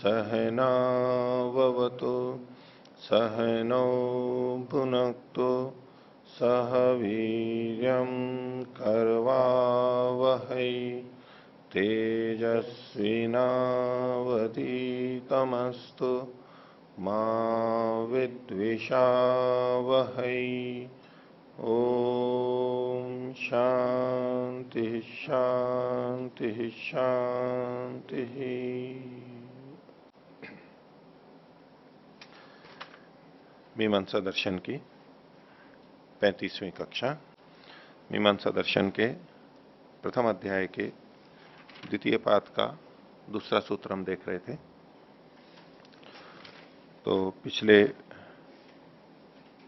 सहनाववतु सहनौ भुनक्तु सह वीर्यं करवावहै तेजस्विनावधीतमस्तु मा विद्विषावहै। ओम शांति शांति शांति। मीमांसा दर्शन की 35वीं कक्षा मीमांसा दर्शन के प्रथम अध्याय के द्वितीय पाद का दूसरा सूत्र हम देख रहे थे। तो पिछले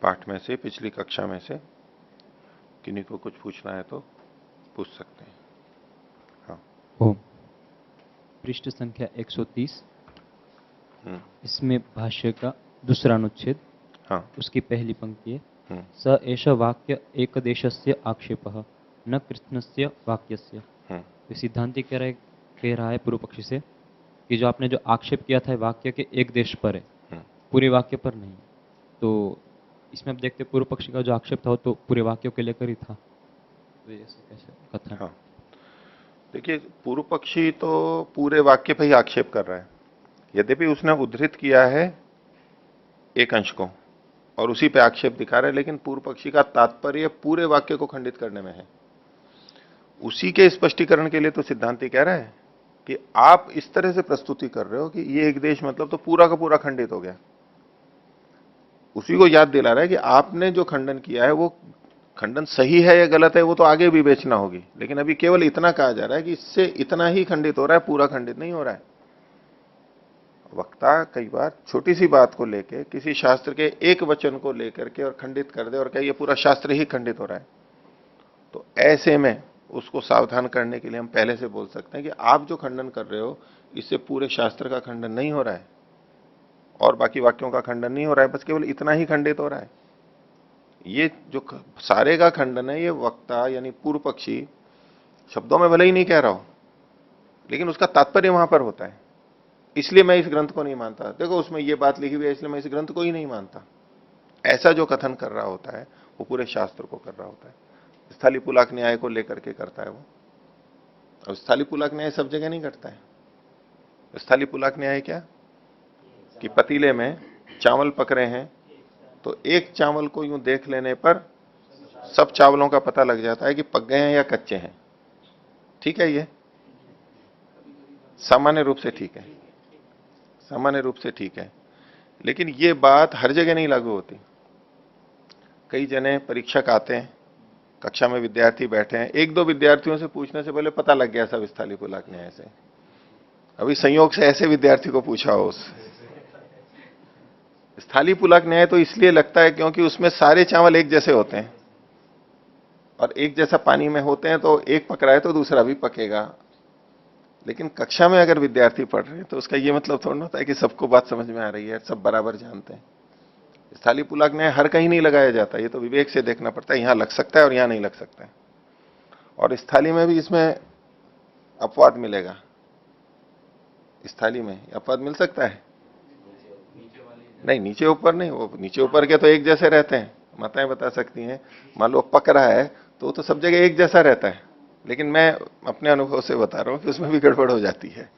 पाठ में से, पिछली कक्षा में से किन्हीं को कुछ पूछना है तो पूछ सकते हैं। हाँ। ओम। पृष्ठ संख्या 130। इसमें भाष्य का दूसरा अनुच्छेद। हाँ। उसकी पहली पंक्ति है स एष वाक्य एकदेशस्य आक्षेपः न कृष्णस्य वाक्यस्य। तो सिद्धांति कह रहा है पूर्व पक्षी से कि जो आपने जो आक्षेप किया था वाक्य के एक देश पर है, पूरे वाक्य पर नहीं। तो इसमें आप देखते पूर्व पक्षी का जो आक्षेप था वो तो पूरे वाक्यों के लेकर ही था। तो ऐसे कैसे कथन? हाँ, देखिए पूर्व पक्षी तो पूरे वाक्य पर ही आक्षेप कर रहा है, यद्यपि उसने उद्धृत किया है एक अंश को और उसी पे आक्षेप दिखा रहा है, लेकिन पूर्व पक्षी का तात्पर्य पूरे वाक्य को खंडित करने में है। उसी के स्पष्टीकरण के लिए तो सिद्धांति कह रहा है कि आप इस तरह से प्रस्तुति कर रहे हो कि ये एक देश मतलब तो पूरा का पूरा खंडित हो गया। उसी को याद दिला रहा है कि आपने जो खंडन किया है वो खंडन सही है या गलत है वो तो आगे विवेचना होगी, लेकिन अभी केवल इतना कहा जा रहा है कि इससे इतना ही खंडित हो रहा है, पूरा खंडित नहीं हो रहा है। वक्ता कई बार छोटी सी बात को लेकर किसी शास्त्र के एक वचन को लेकर के और खंडित कर दे और कहे ये पूरा शास्त्र ही खंडित हो रहा है। तो ऐसे में उसको सावधान करने के लिए हम पहले से बोल सकते हैं कि आप जो खंडन कर रहे हो इससे पूरे शास्त्र का खंडन नहीं हो रहा है और बाकी वाक्यों का खंडन नहीं हो रहा है, बस केवल इतना ही खंडित हो रहा है। ये जो सारे का खंडन है ये वक्ता यानी पूर्व पक्षी शब्दों में भले ही नहीं कह रहा हो, लेकिन उसका तात्पर्य वहां पर होता है। इसलिए मैं इस ग्रंथ को नहीं मानता, देखो उसमें ये बात लिखी हुई है इसलिए मैं इस ग्रंथ को ही नहीं मानता, ऐसा जो कथन कर रहा होता है वो पूरे शास्त्र को कर रहा होता है। स्थली पुलाक न्याय को लेकर के करता है वो, और स्थली पुलाक न्याय सब जगह नहीं करता है। स्थली पुलाक न्याय क्या कि पतीले में चावल पक रहे हैं तो एक चावल को यूं देख लेने पर सब चावलों का पता लग जाता है कि पक गए हैं या कच्चे हैं। ठीक है, ये सामान्य रूप से ठीक है, सामान्य रूप से ठीक है, लेकिन ये बात हर जगह नहीं लागू होती। कई जने परीक्षक आते हैं, कक्षा में विद्यार्थी बैठे हैं, एक दो विद्यार्थियों से पूछने से पहले पता लग गया सब स्थली पुलाक न्याय से। अभी संयोग से ऐसे विद्यार्थी को पूछा हो उस स्थली पुलाक न्याय तो इसलिए लगता है क्योंकि उसमें सारे चावल एक जैसे होते हैं और एक जैसा पानी में होते हैं, तो एक पक रहा है तो दूसरा भी पकेगा। लेकिन कक्षा में अगर विद्यार्थी पढ़ रहे हैं तो उसका यह मतलब थोड़ा होता है कि सबको बात समझ में आ रही है, सब बराबर जानते हैं। स्थली पुलाक न्याय हर कहीं नहीं लगाया जाता, ये तो विवेक से देखना पड़ता है, यहां लग सकता है और यहां नहीं लग सकता है। और इस थाली में भी इसमें अपवाद मिलेगा, इस थाली में अपवाद मिल सकता है नहीं, नीचे ऊपर नहीं, वो नीचे ऊपर के तो एक जैसे रहते हैं। माताएं बता सकती हैं, मान लो पक रहा है तो सब जगह एक जैसा रहता है, लेकिन मैं अपने अनुभव से बता रहा हूं कि उसमें भी गड़बड़ हो जाती है।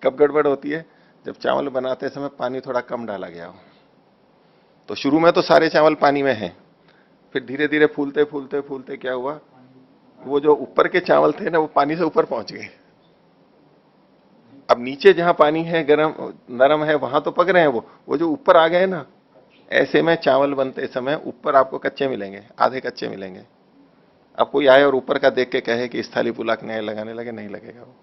कब गड़बड़ होती है? जब चावल बनाते समय पानी थोड़ा कम डाला गया हो। तो शुरू में तो सारे चावल पानी में हैं, फिर धीरे धीरे फूलते फूलते फूलते क्या हुआ, वो जो ऊपर के चावल थे ना वो पानी से ऊपर पहुंच गए। अब नीचे जहां पानी है गरम नरम है वहां तो पक रहे हैं, वो जो ऊपर आ गए ना, ऐसे में चावल बनते समय ऊपर आपको कच्चे मिलेंगे, आधे कच्चे मिलेंगे। अब कोई आए और ऊपर का देख के कहे कि स्थली पुलाक न्याय लगाने लगे, नहीं लगेगा। वो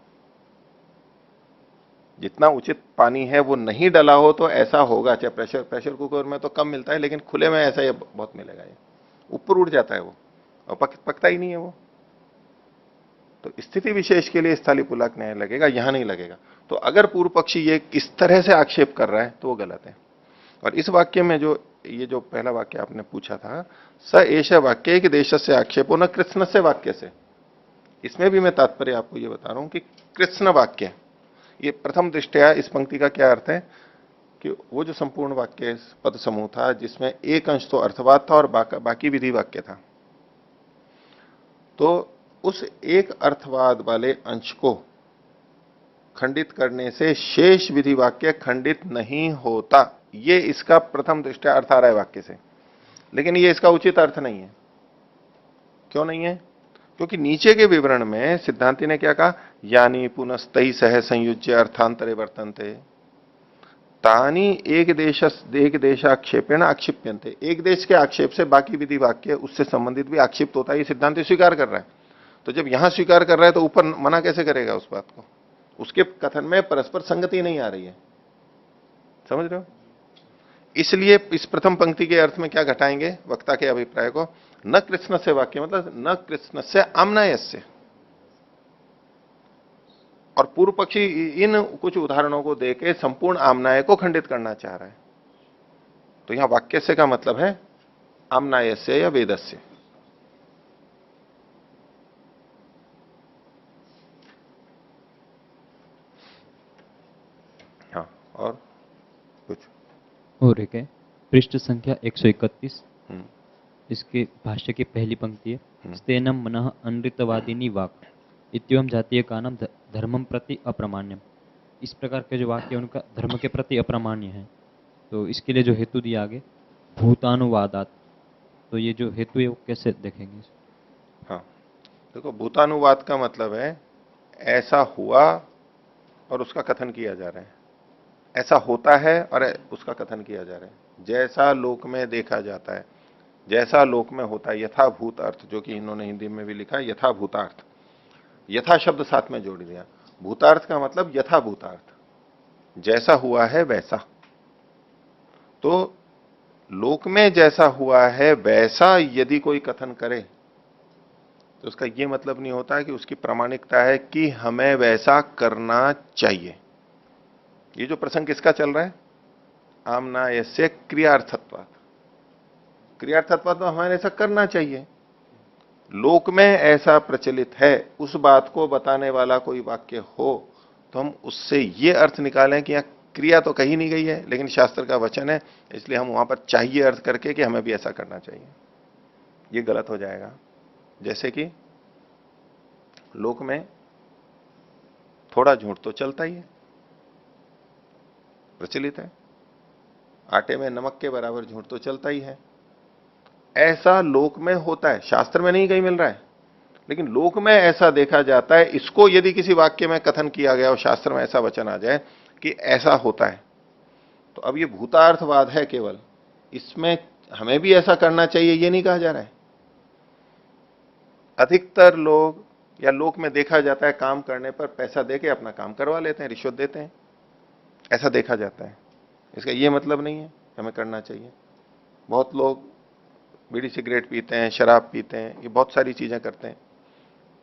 जितना उचित पानी है वो नहीं डला हो तो ऐसा होगा। चाहे प्रेशर कुकर में तो कम मिलता है, लेकिन खुले में ऐसा ये बहुत मिलेगा, ये ऊपर उड़ जाता है वो और पकता ही नहीं है वो। तो स्थिति विशेष के लिए स्थली पुलाक न्याय लगेगा, यहां नहीं लगेगा। तो अगर पूर्व पक्षी ये किस तरह से आक्षेप कर रहा है तो वो गलत है। और इस वाक्य में जो ये जो पहला वाक्य आपने पूछा था, स एष वाक्य कि देश से आक्षेपो न कृत्स्न से वाक्य से, इसमें भी मैं तात्पर्य आपको ये बता रहा हूं कि कृत्स्न वाक्य ये प्रथम दृष्टया इस पंक्ति का क्या अर्थ है कि वो जो संपूर्ण वाक्य पद समूह था जिसमें एक अंश तो अर्थवाद था और बाकी विधि वाक्य था, तो उस एक अर्थवाद वाले अंश को खंडित करने से शेष विधि वाक्य खंडित नहीं होता। ये इसका प्रथम दृष्टया अर्थ आ रहा है वाक्य से, लेकिन ये इसका उचित अर्थ नहीं है। क्यों नहीं है? क्योंकि नीचे के विवरण में सिद्धांति ने क्या कहा, यानी पुनस्तई सह संयुज्य अर्थांतरे वर्तन्ते तानी एक देशाक्षेपेण आक्षिप्यन्ते। एक देश के आक्षेप से बाकी विधि वाक्य उससे संबंधित भी आक्षिप्त होता है, ये सिद्धांति स्वीकार कर रहा है। तो जब यहां स्वीकार कर रहा है तो ऊपर मना कैसे करेगा उस बात को? उसके कथन में परस्पर संगति नहीं आ रही है, समझ रहे हो? इसलिए इस प्रथम पंक्ति के अर्थ में क्या घटाएंगे वक्ता के अभिप्राय को, न कृष्ण से वाक्य मतलब न कृष्ण से आम्नायस्य। और पूर्व पक्षी इन कुछ उदाहरणों को देके संपूर्ण आम्नाय को खंडित करना चाह रहा है। तो यहां वाक्य से का मतलब है आम्नायस्य या वेदस्य। हाँ, और कुछ और एक है पृष्ठ संख्या 131, इसके भाष्य की पहली पंक्ति है, स्तेनम मनः अनृतवादिनी वाक इत्यवम जातीय का नाम धर्मम प्रति अप्रमाण्यम। इस प्रकार के जो वाक्य उनका धर्म के प्रति अप्रमाण्य है। तो इसके लिए जो हेतु दिया आगे भूतानुवादात, तो ये जो हेतु है वो कैसे देखेंगे? हाँ, देखो भूतानुवाद का मतलब है ऐसा हुआ और उसका कथन किया जा रहा है, ऐसा होता है और उसका कथन किया जा रहा है। जैसा लोक में देखा जाता है, जैसा लोक में होता है, यथाभूत अर्थ, जो कि इन्होंने हिंदी में भी लिखा है यथाभूतार्थ। यथा शब्द साथ में जोड़ दिया। भूतार्थ का मतलब यथाभूतार्थ, जैसा हुआ है वैसा। तो लोक में जैसा हुआ है वैसा यदि कोई कथन करे तो उसका यह मतलब नहीं होता कि उसकी प्रामाणिकता है कि हमें वैसा करना चाहिए। ये जो प्रसंग किसका चल रहा है, आम्नायस्य क्रियार्थत्वात्। क्रियार्थत्वात् तो हमें ऐसा करना चाहिए, लोक में ऐसा प्रचलित है, उस बात को बताने वाला कोई वाक्य हो तो हम उससे ये अर्थ निकालें कि यहां क्रिया तो कही नहीं गई है लेकिन शास्त्र का वचन है, इसलिए हम वहां पर चाहिए अर्थ करके कि हमें भी ऐसा करना चाहिए। ये गलत हो जाएगा। जैसे कि लोक में थोड़ा झूठ तो चलता ही है, प्रचलित है, आटे में नमक के बराबर झूठ तो चलता ही है। ऐसा लोक में होता है, शास्त्र में नहीं कहीं मिल रहा है, लेकिन लोक में ऐसा देखा जाता है। इसको यदि किसी वाक्य में कथन किया गया और शास्त्र में ऐसा वचन आ जाए कि ऐसा होता है, तो अब ये भूतार्थवाद है केवल, इसमें हमें भी ऐसा करना चाहिए ये नहीं कहा जा रहा है। अधिकतर लोग या लोक में देखा जाता है काम करने पर पैसा देके अपना काम करवा लेते हैं, रिश्वत देते हैं, ऐसा देखा जाता है। इसका ये मतलब नहीं है हमें करना चाहिए। बहुत लोग बीड़ी सिगरेट पीते हैं, शराब पीते हैं, ये बहुत सारी चीजें करते हैं।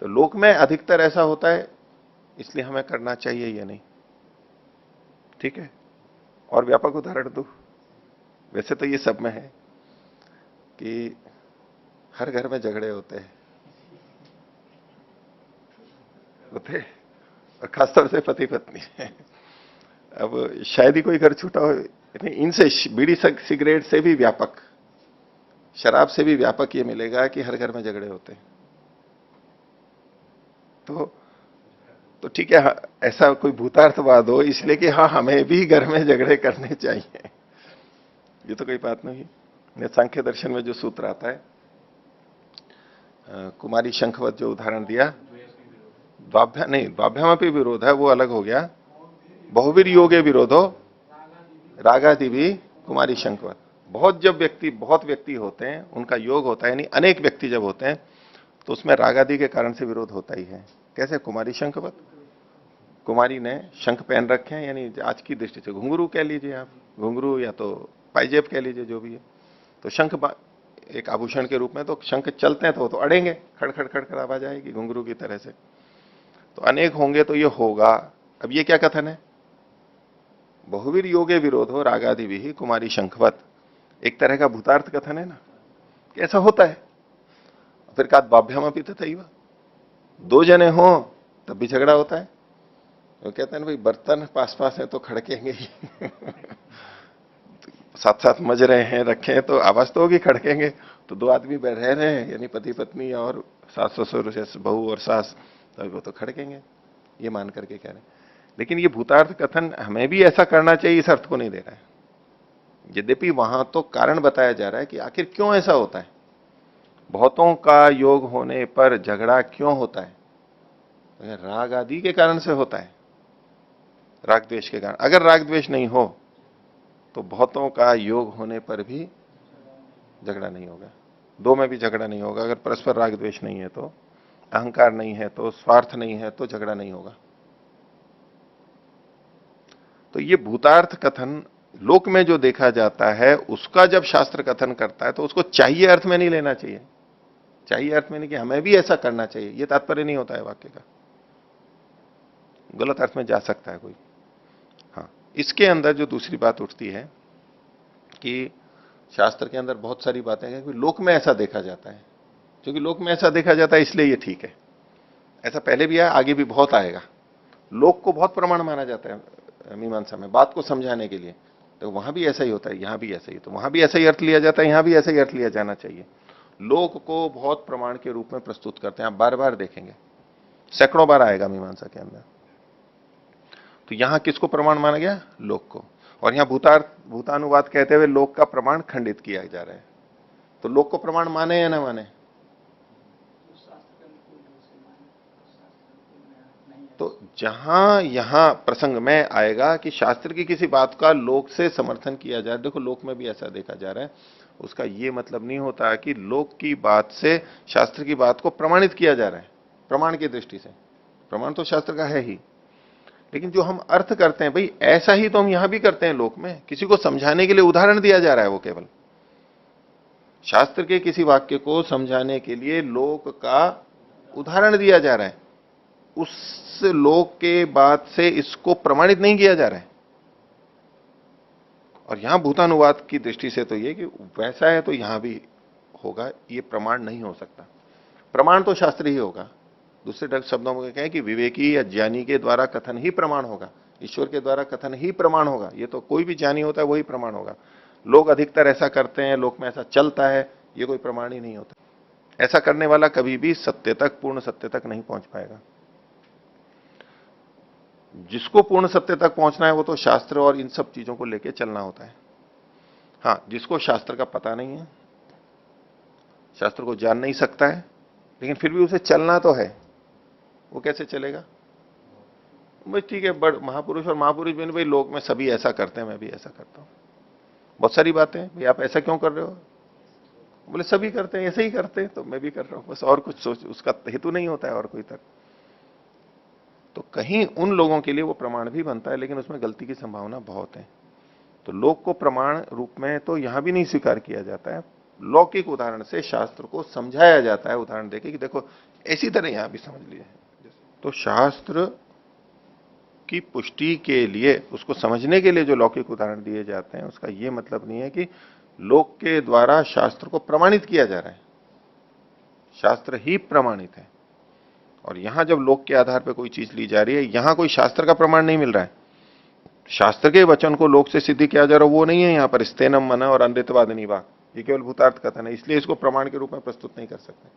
तो लोक में अधिकतर ऐसा होता है, इसलिए हमें करना चाहिए ये नहीं। ठीक है, और व्यापक उदाहरण दो। वैसे तो ये सब में है कि हर घर में झगड़े होते हैं, और खासतौर से पति पत्नी है। अब शायद ही कोई घर छूटा हो, इनसे बीड़ी सिगरेट से भी व्यापक, शराब से भी व्यापक ये मिलेगा कि हर घर में झगड़े होते हैं। तो ठीक है, ऐसा कोई भूतार्थवाद हो इसलिए कि हाँ हमें भी घर में झगड़े करने चाहिए, ये तो कोई बात नहीं। सांख्य दर्शन में जो सूत्र आता है, कुमारी शंखवत जो उदाहरण दिया, द्वाभ्याम भी विरोध है, वो अलग हो गया। बहुवीर योगे विरोधो रागादि भी कुमारी शंखवत। बहुत व्यक्ति होते हैं, उनका योग होता है, यानी अनेक व्यक्ति जब होते हैं तो उसमें रागादि के कारण से विरोध होता ही है। कैसे? कुमारी शंखवत, कुमारी ने शंख पहन रखे हैं, यानी आज की दृष्टि से घुंघरू कह लीजिए आप, घुंघरू या तो पाइजेब कह लीजिए, जो भी है। तो शंख एक आभूषण के रूप में, तो शंख चलते हैं तो वो तो अड़ेंगे, खड़खड़ खड़खड़ आवाज आएगी घुंघरू की तरह से। तो अनेक होंगे तो ये होगा। अब ये क्या कथन है? बहुवीर योगे विरोध हो रागादि भी कुमारी शंखवत, एक तरह का भूतार्थ कथन है ना, कैसा होता है। फिर कहा बाभ्याम भी तथैव, दो जने हो तब भी झगड़ा होता है। वो कहते हैं ना भाई, बर्तन पास पास है तो खड़केंगे ही। साथ साथ मज रहे हैं, रखे हैं, तो आवाज तो होगी, खड़केंगे। तो दो आदमी रह रहे हैं, यानी पति पत्नी और सास ससुर, जैसे बहू और सास, तो वो तो खड़केंगे, ये मान करके कह रहे हैं। लेकिन ये भूतार्थ कथन हमें भी ऐसा करना चाहिए, इस अर्थ को नहीं दे रहा है। यद्यपि वहां तो कारण बताया जा रहा है कि आखिर क्यों ऐसा होता है, बहुतों का योग होने पर झगड़ा क्यों होता है। राग आदि के कारण से होता है, राग द्वेष के कारण। अगर राग द्वेष नहीं हो तो बहुतों का योग होने पर भी झगड़ा नहीं होगा, दो में भी झगड़ा नहीं होगा। अगर परस्पर राग द्वेष नहीं है तो, अहंकार नहीं है तो, स्वार्थ नहीं है तो झगड़ा नहीं होगा। तो ये भूतार्थ कथन लोक में जो देखा जाता है, उसका जब शास्त्र कथन करता है तो उसको चाहिए अर्थ में नहीं लेना चाहिए। चाहिए अर्थ में नहीं कि हमें भी ऐसा करना चाहिए, ये तात्पर्य नहीं होता है वाक्य का। गलत अर्थ में जा सकता है कोई। हाँ, इसके अंदर जो दूसरी बात उठती है कि शास्त्र के अंदर बहुत सारी बातें हैं कि लोक में ऐसा देखा जाता है, क्योंकि लोक में ऐसा देखा जाता है इसलिए ये ठीक है। ऐसा पहले भी आया, आगे भी बहुत आएगा। लोक को बहुत प्रमाण माना जाता है मीमांसा में, बात को समझाने के लिए। तो वहां भी ऐसा ही होता है, यहां भी ऐसा ही, तो वहां भी ऐसा ही अर्थ लिया जाता है, यहां भी ऐसा ही अर्थ लिया जाना चाहिए। लोक को बहुत प्रमाण के रूप में प्रस्तुत करते हैं, आप बार बार देखेंगे, सैकड़ों बार आएगा मीमांसा के अंदर। तो यहां किसको प्रमाण माना गया? लोक को। और यहां भूतानुवाद कहते हुए लोक का प्रमाण खंडित किया जा रहा है। तो लोक को प्रमाण माने या ना माने? तो जहां यहां प्रसंग में आएगा कि शास्त्र की किसी बात का लोक से समर्थन किया जाए, देखो लोक में भी ऐसा देखा जा रहा है, उसका यह मतलब नहीं होता कि लोक की बात से शास्त्र की बात को प्रमाणित किया जा रहा है। प्रमाण की दृष्टि से प्रमाण तो शास्त्र का है ही, लेकिन जो हम अर्थ करते हैं भाई, ऐसा ही तो हम यहां भी करते हैं। लोक में किसी को समझाने के लिए उदाहरण दिया जा रहा है, वो केवल शास्त्र के किसी वाक्य को समझाने के लिए लोक का उदाहरण दिया जा रहा है, उस लोक के बाद से इसको प्रमाणित नहीं किया जा रहा है। और यहां भूतानुवाद की दृष्टि से तो ये कि वैसा है तो यहां भी होगा, ये प्रमाण नहीं हो सकता। प्रमाण तो शास्त्र ही होगा। दूसरे शब्दों में कहें कि विवेकी या ज्ञानी के द्वारा कथन ही प्रमाण होगा, ईश्वर के द्वारा कथन ही प्रमाण होगा। ये तो कोई भी ज्ञानी होता है वही प्रमाण होगा। लोग अधिकतर ऐसा करते हैं, लोक में ऐसा चलता है, ये कोई प्रमाण ही नहीं होता। ऐसा करने वाला कभी भी सत्य तक, पूर्ण सत्य तक नहीं पहुंच पाएगा। जिसको पूर्ण सत्य तक पहुंचना है वो तो शास्त्र और इन सब चीजों को लेकर चलना होता है। हाँ, जिसको शास्त्र का पता नहीं है, शास्त्र को जान नहीं सकता है, लेकिन फिर भी उसे चलना तो है, वो कैसे चलेगा? भाई ठीक है, बड़ महापुरुष और महापुरुष भी भाई लोग में सभी ऐसा करते हैं, मैं भी ऐसा करता हूं। बहुत सारी बातें, भाई आप ऐसा क्यों कर रहे हो? बोले सभी करते हैं, ऐसे ही करते हैं तो मैं भी कर रहा हूं, बस। और कुछ सोच उसका हेतु नहीं होता है और कोई तक। तो कहीं उन लोगों के लिए वो प्रमाण भी बनता है, लेकिन उसमें गलती की संभावना बहुत है। तो लोक को प्रमाण रूप में तो यहां भी नहीं स्वीकार किया जाता है। लौकिक उदाहरण से शास्त्र को समझाया जाता है, उदाहरण देके कि देखो ऐसी तरह यहां भी समझ लिए। तो शास्त्र की पुष्टि के लिए, उसको समझने के लिए जो लौकिक उदाहरण दिए जाते हैं, उसका यह मतलब नहीं है कि लोक के द्वारा शास्त्र को प्रमाणित किया जा रहा है। शास्त्र ही प्रमाणित है। और यहां जब लोक के आधार पर कोई चीज ली जा रही है, यहां कोई शास्त्र का प्रमाण नहीं मिल रहा है। शास्त्र के वचन को लोक से सिद्धि किया जा रहा है, वो नहीं है यहां पर स्तेनम मन और अनृतवादिनी वाक। ये केवल भूतार्थ कथन है, इसलिए इसको प्रमाण के रूप में प्रस्तुत नहीं कर सकते।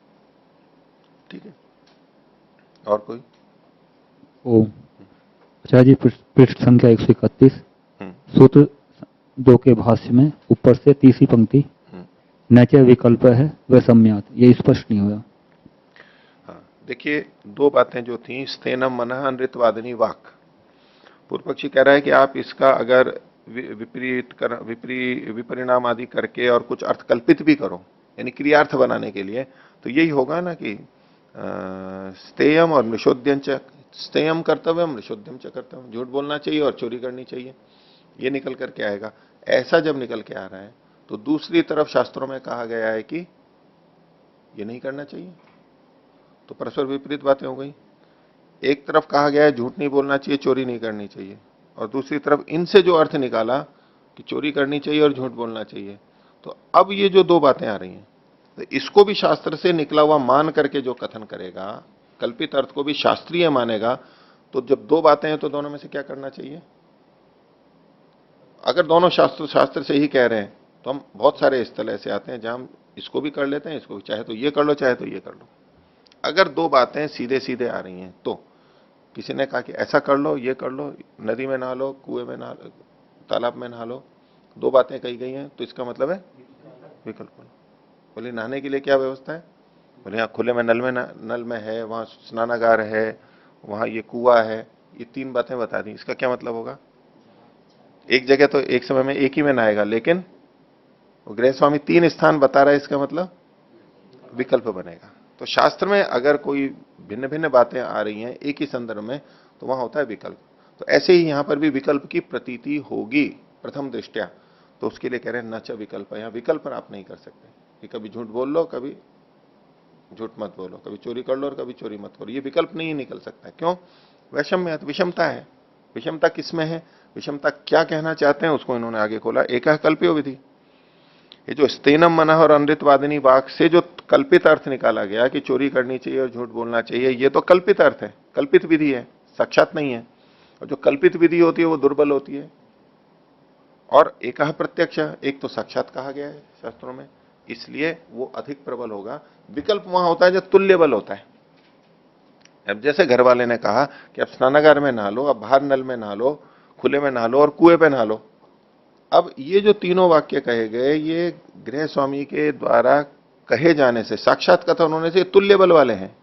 ठीक है, और कोई? ओम। आचार्य जी, पृष्ठ संख्या 131, सूत्र 2 के भाष्य में ऊपर से तीसरी पंक्ति, नैचे विकल्प है वह सम्यात, ये स्पष्ट नहीं हुआ। हाँ, देखिए दो बातें जो थी, स्तेनम मन अनृतवादिनी वाक। पूर्व पक्षी कह रहा है कि आप इसका अगर विपरिणाम आदि करके और कुछ अर्थ कल्पित भी करो, यानी क्रियार्थ बनाने के लिए, तो यही होगा ना कि स्तेयम और मृषोद्यम च, स्तेयम कर्तव्यम मृषोद्यम च कर्तव्यम, झूठ बोलना चाहिए और चोरी करनी चाहिए, ये निकल करके आएगा। ऐसा जब निकल के आ रहा है तो दूसरी तरफ शास्त्रों में कहा गया है कि ये नहीं करना चाहिए, तो परस्पर विपरीत बातें हो गई। एक तरफ कहा गया है झूठ नहीं बोलना चाहिए, चोरी नहीं करनी चाहिए, और दूसरी तरफ इनसे जो अर्थ निकाला कि चोरी करनी चाहिए और झूठ बोलना चाहिए, तो अब ये जो दो बातें आ रही हैं, तो इसको भी शास्त्र से निकला हुआ मान करके जो कथन करेगा, कल्पित अर्थ को भी शास्त्रीय मानेगा, तो जब दो बातें हैं तो दोनों में से क्या करना चाहिए? अगर दोनों शास्त्र से ही कह रहे हैं तो हम बहुत सारे स्थल ऐसे आते हैं जहां हम इसको भी कर लेते हैं, इसको भी, चाहे तो ये कर लो चाहे तो ये कर लो। अगर दो बातें सीधे सीधे आ रही हैं तो किसी ने कहा कि ऐसा कर लो, ये कर लो, नदी में नहा लो, कुएं में नहा लो, तालाब में नहा लो, दो बातें कही गई हैं तो इसका मतलब है विकल्प। बोले नहाने के लिए क्या व्यवस्था है? बोले यहाँ खुले में नल में है, वहां स्नानागार है, वहां ये कुआ है, ये तीन बातें बता दी। इसका क्या मतलब होगा? एक जगह तो एक समय में एक ही में नहाएगा, लेकिन वो गृह स्वामी तीन स्थान बता रहा है, इसका मतलब विकल्प बनेगा। तो शास्त्र में अगर कोई भिन्न भिन्न बातें आ रही हैं एक ही संदर्भ में तो वहां होता है विकल्प। तो ऐसे ही यहां पर भी विकल्प की प्रतीति होगी प्रथम दृष्टया, तो उसके लिए कह रहे हैं न च विकल्प। यहां विकल्प पर आप नहीं कर सकते कि कभी झूठ बोल लो, कभी झूठ मत बोलो, कभी चोरी कर लो और कभी चोरी मत करो, ये विकल्प नहीं निकल सकता है। क्यों? वैषम्य, विषमता है। विषमता किसमें है? विषमता क्या कहना चाहते हैं उसको इन्होंने आगे खोला। एक कल्प्यो विधि, ये जो स्तेनम मनः और अमृतवादिनी वाक से जो कल्पित अर्थ निकाला गया कि चोरी करनी चाहिए और झूठ बोलना चाहिए, ये तो कल्पित अर्थ है, कल्पित विधि है, साक्षात नहीं है। और जो कल्पित विधि होती है वो दुर्बल होती है। और एक प्रत्यक्ष, एक तो साक्षात कहा गया है शास्त्रों में, इसलिए वो अधिक प्रबल होगा। विकल्प वहां होता है जो तुल्य बल होता है। अब जैसे घर वाले ने कहा कि अब स्नानागार में नहा लो, अब बाहर नल में नहा लो, खुले में नहा लो और कुएं पे नहा लो। अब ये जो तीनों वाक्य कहे गए, ये गृह स्वामी के द्वारा कहे जाने से, साक्षात कथन होने से तुल्य बल वाले हैं।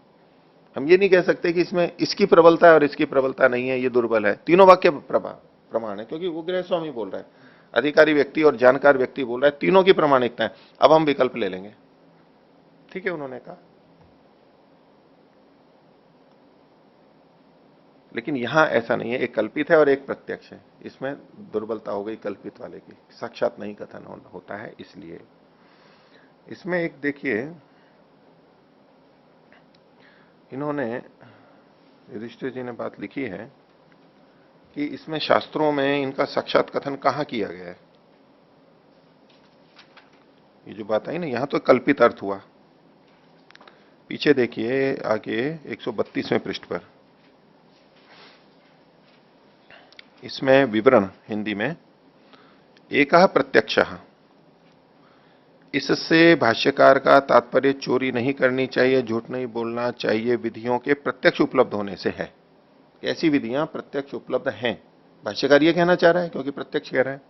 हम ये नहीं कह सकते कि इसमें इसकी प्रबलता है और इसकी प्रबलता नहीं है, ये दुर्बल है। तीनों वाक्य प्रमाण है, क्योंकि वो गृह स्वामी बोल रहा है, अधिकारी व्यक्ति और जानकार व्यक्ति बोल रहा है, तीनों की प्रमाणिकता है। अब हम विकल्प ले लेंगे, ठीक है, उन्होंने कहा। लेकिन यहां ऐसा नहीं है, एक कल्पित है और एक प्रत्यक्ष है, इसमें दुर्बलता हो गई कल्पित वाले की, साक्षात नहीं कथन होता है। इसलिए इसमें एक देखिए, इन्होंने युधिष्ठिर जी ने बात लिखी है कि इसमें शास्त्रों में इनका साक्षात कथन कहां किया गया है। ये जो बात आई ना, यहां तो कल्पित अर्थ हुआ। पीछे देखिए आगे 132वें पृष्ठ पर, इसमें विवरण हिंदी में, एक प्रत्यक्ष, इससे भाष्यकार का तात्पर्य चोरी नहीं करनी चाहिए, झूठ नहीं बोलना चाहिए, विधियों के प्रत्यक्ष उपलब्ध होने से है। ऐसी विधियां प्रत्यक्ष उपलब्ध हैं, भाष्यकार ये कहना चाह रहा है क्योंकि प्रत्यक्ष कह रहा है।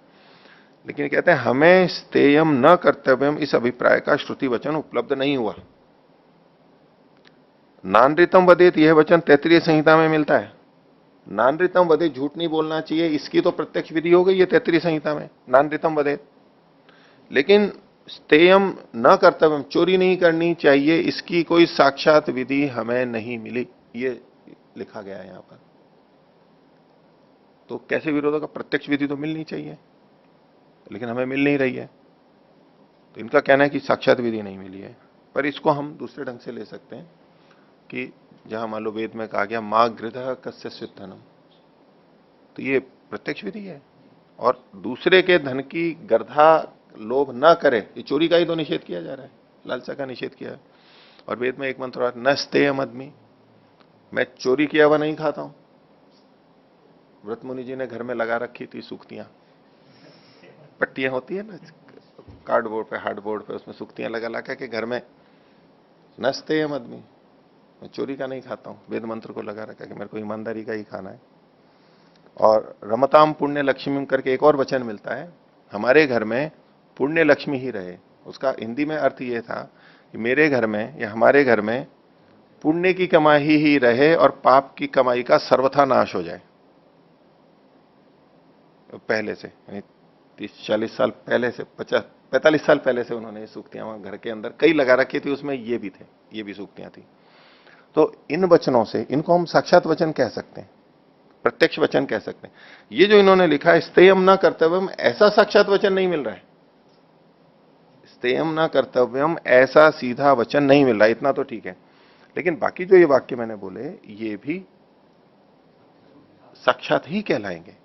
लेकिन कहते हैं हमें स्तेयम न कर्तव्यम, इस अभिप्राय का श्रुति वचन उपलब्ध नहीं हुआ। नानृतम वदेत, यह वचन तैत्तिरीय संहिता में मिलता है। नानृतम वदेत, झूठ नहीं बोलना चाहिए, इसकी तो प्रत्यक्ष विधि हो गई है तैत्तिरीय संहिता में, नानृतम वदेत। लेकिन स्तेयम न कर्तव्यम, चोरी नहीं करनी चाहिए, इसकी कोई साक्षात विधि हमें नहीं मिली, ये लिखा गया है यहां पर। तो कैसे विरोध होगा? प्रत्यक्ष विधि तो मिलनी चाहिए, लेकिन हमें मिल नहीं रही है। तो इनका कहना है कि साक्षात विधि नहीं मिली है। पर इसको हम दूसरे ढंग से ले सकते हैं कि जहां मान लो वेद में कहा गया मां गृध कस्य स्युद्धनम, तो ये प्रत्यक्ष विधि है। और दूसरे के धन की गर्धा लोभ ना करे, ये चोरी का ही तो निषेध किया जा रहा है, लालसा का निषेध किया है। और वेद में एक मंत्र और, न स्तेयम आदमी, मैं चोरी किया हुआ नहीं खाता हूं। व्रत मुनि जी ने घर में लगा रखी थी सूक्तियां, पट्टियां होती है ना कार्डबोर्ड पे, हार्डबोर्ड पे, उसमें सूक्तियां लगा लगा के घर में, न स्तेयम आदमी, मैं चोरी का नहीं खाता हूं। वेद मंत्र को लगा रखा कि मेरे को ईमानदारी का ही खाना है। और रमताम पुण्य लक्ष्मी करके एक और वचन मिलता है, हमारे घर में पुण्य लक्ष्मी ही रहे। उसका हिंदी में अर्थ ये था कि मेरे घर में या हमारे घर में पुण्य की कमाई ही रहे और पाप की कमाई का सर्वथा नाश हो जाए। पहले से, यानी 30-40 साल पहले से, 45 साल पहले से उन्होंने ये सूक्तियां वहां घर के अंदर कई लगा रखी थी, उसमें ये भी थे, ये भी सूक्तियां थी। तो इन वचनों से, इनको हम साक्षात वचन कह सकते हैं, प्रत्यक्ष वचन कह सकते हैं। ये जो इन्होंने लिखा है स्तेयम न कर्तव्यम, ऐसा साक्षात वचन नहीं मिल रहा है। स्तेयम न कर्तव्यम ऐसा सीधा वचन नहीं मिल रहा है, इतना तो ठीक है। लेकिन बाकी जो ये वाक्य मैंने बोले, ये भी साक्षात ही कहलाएंगे।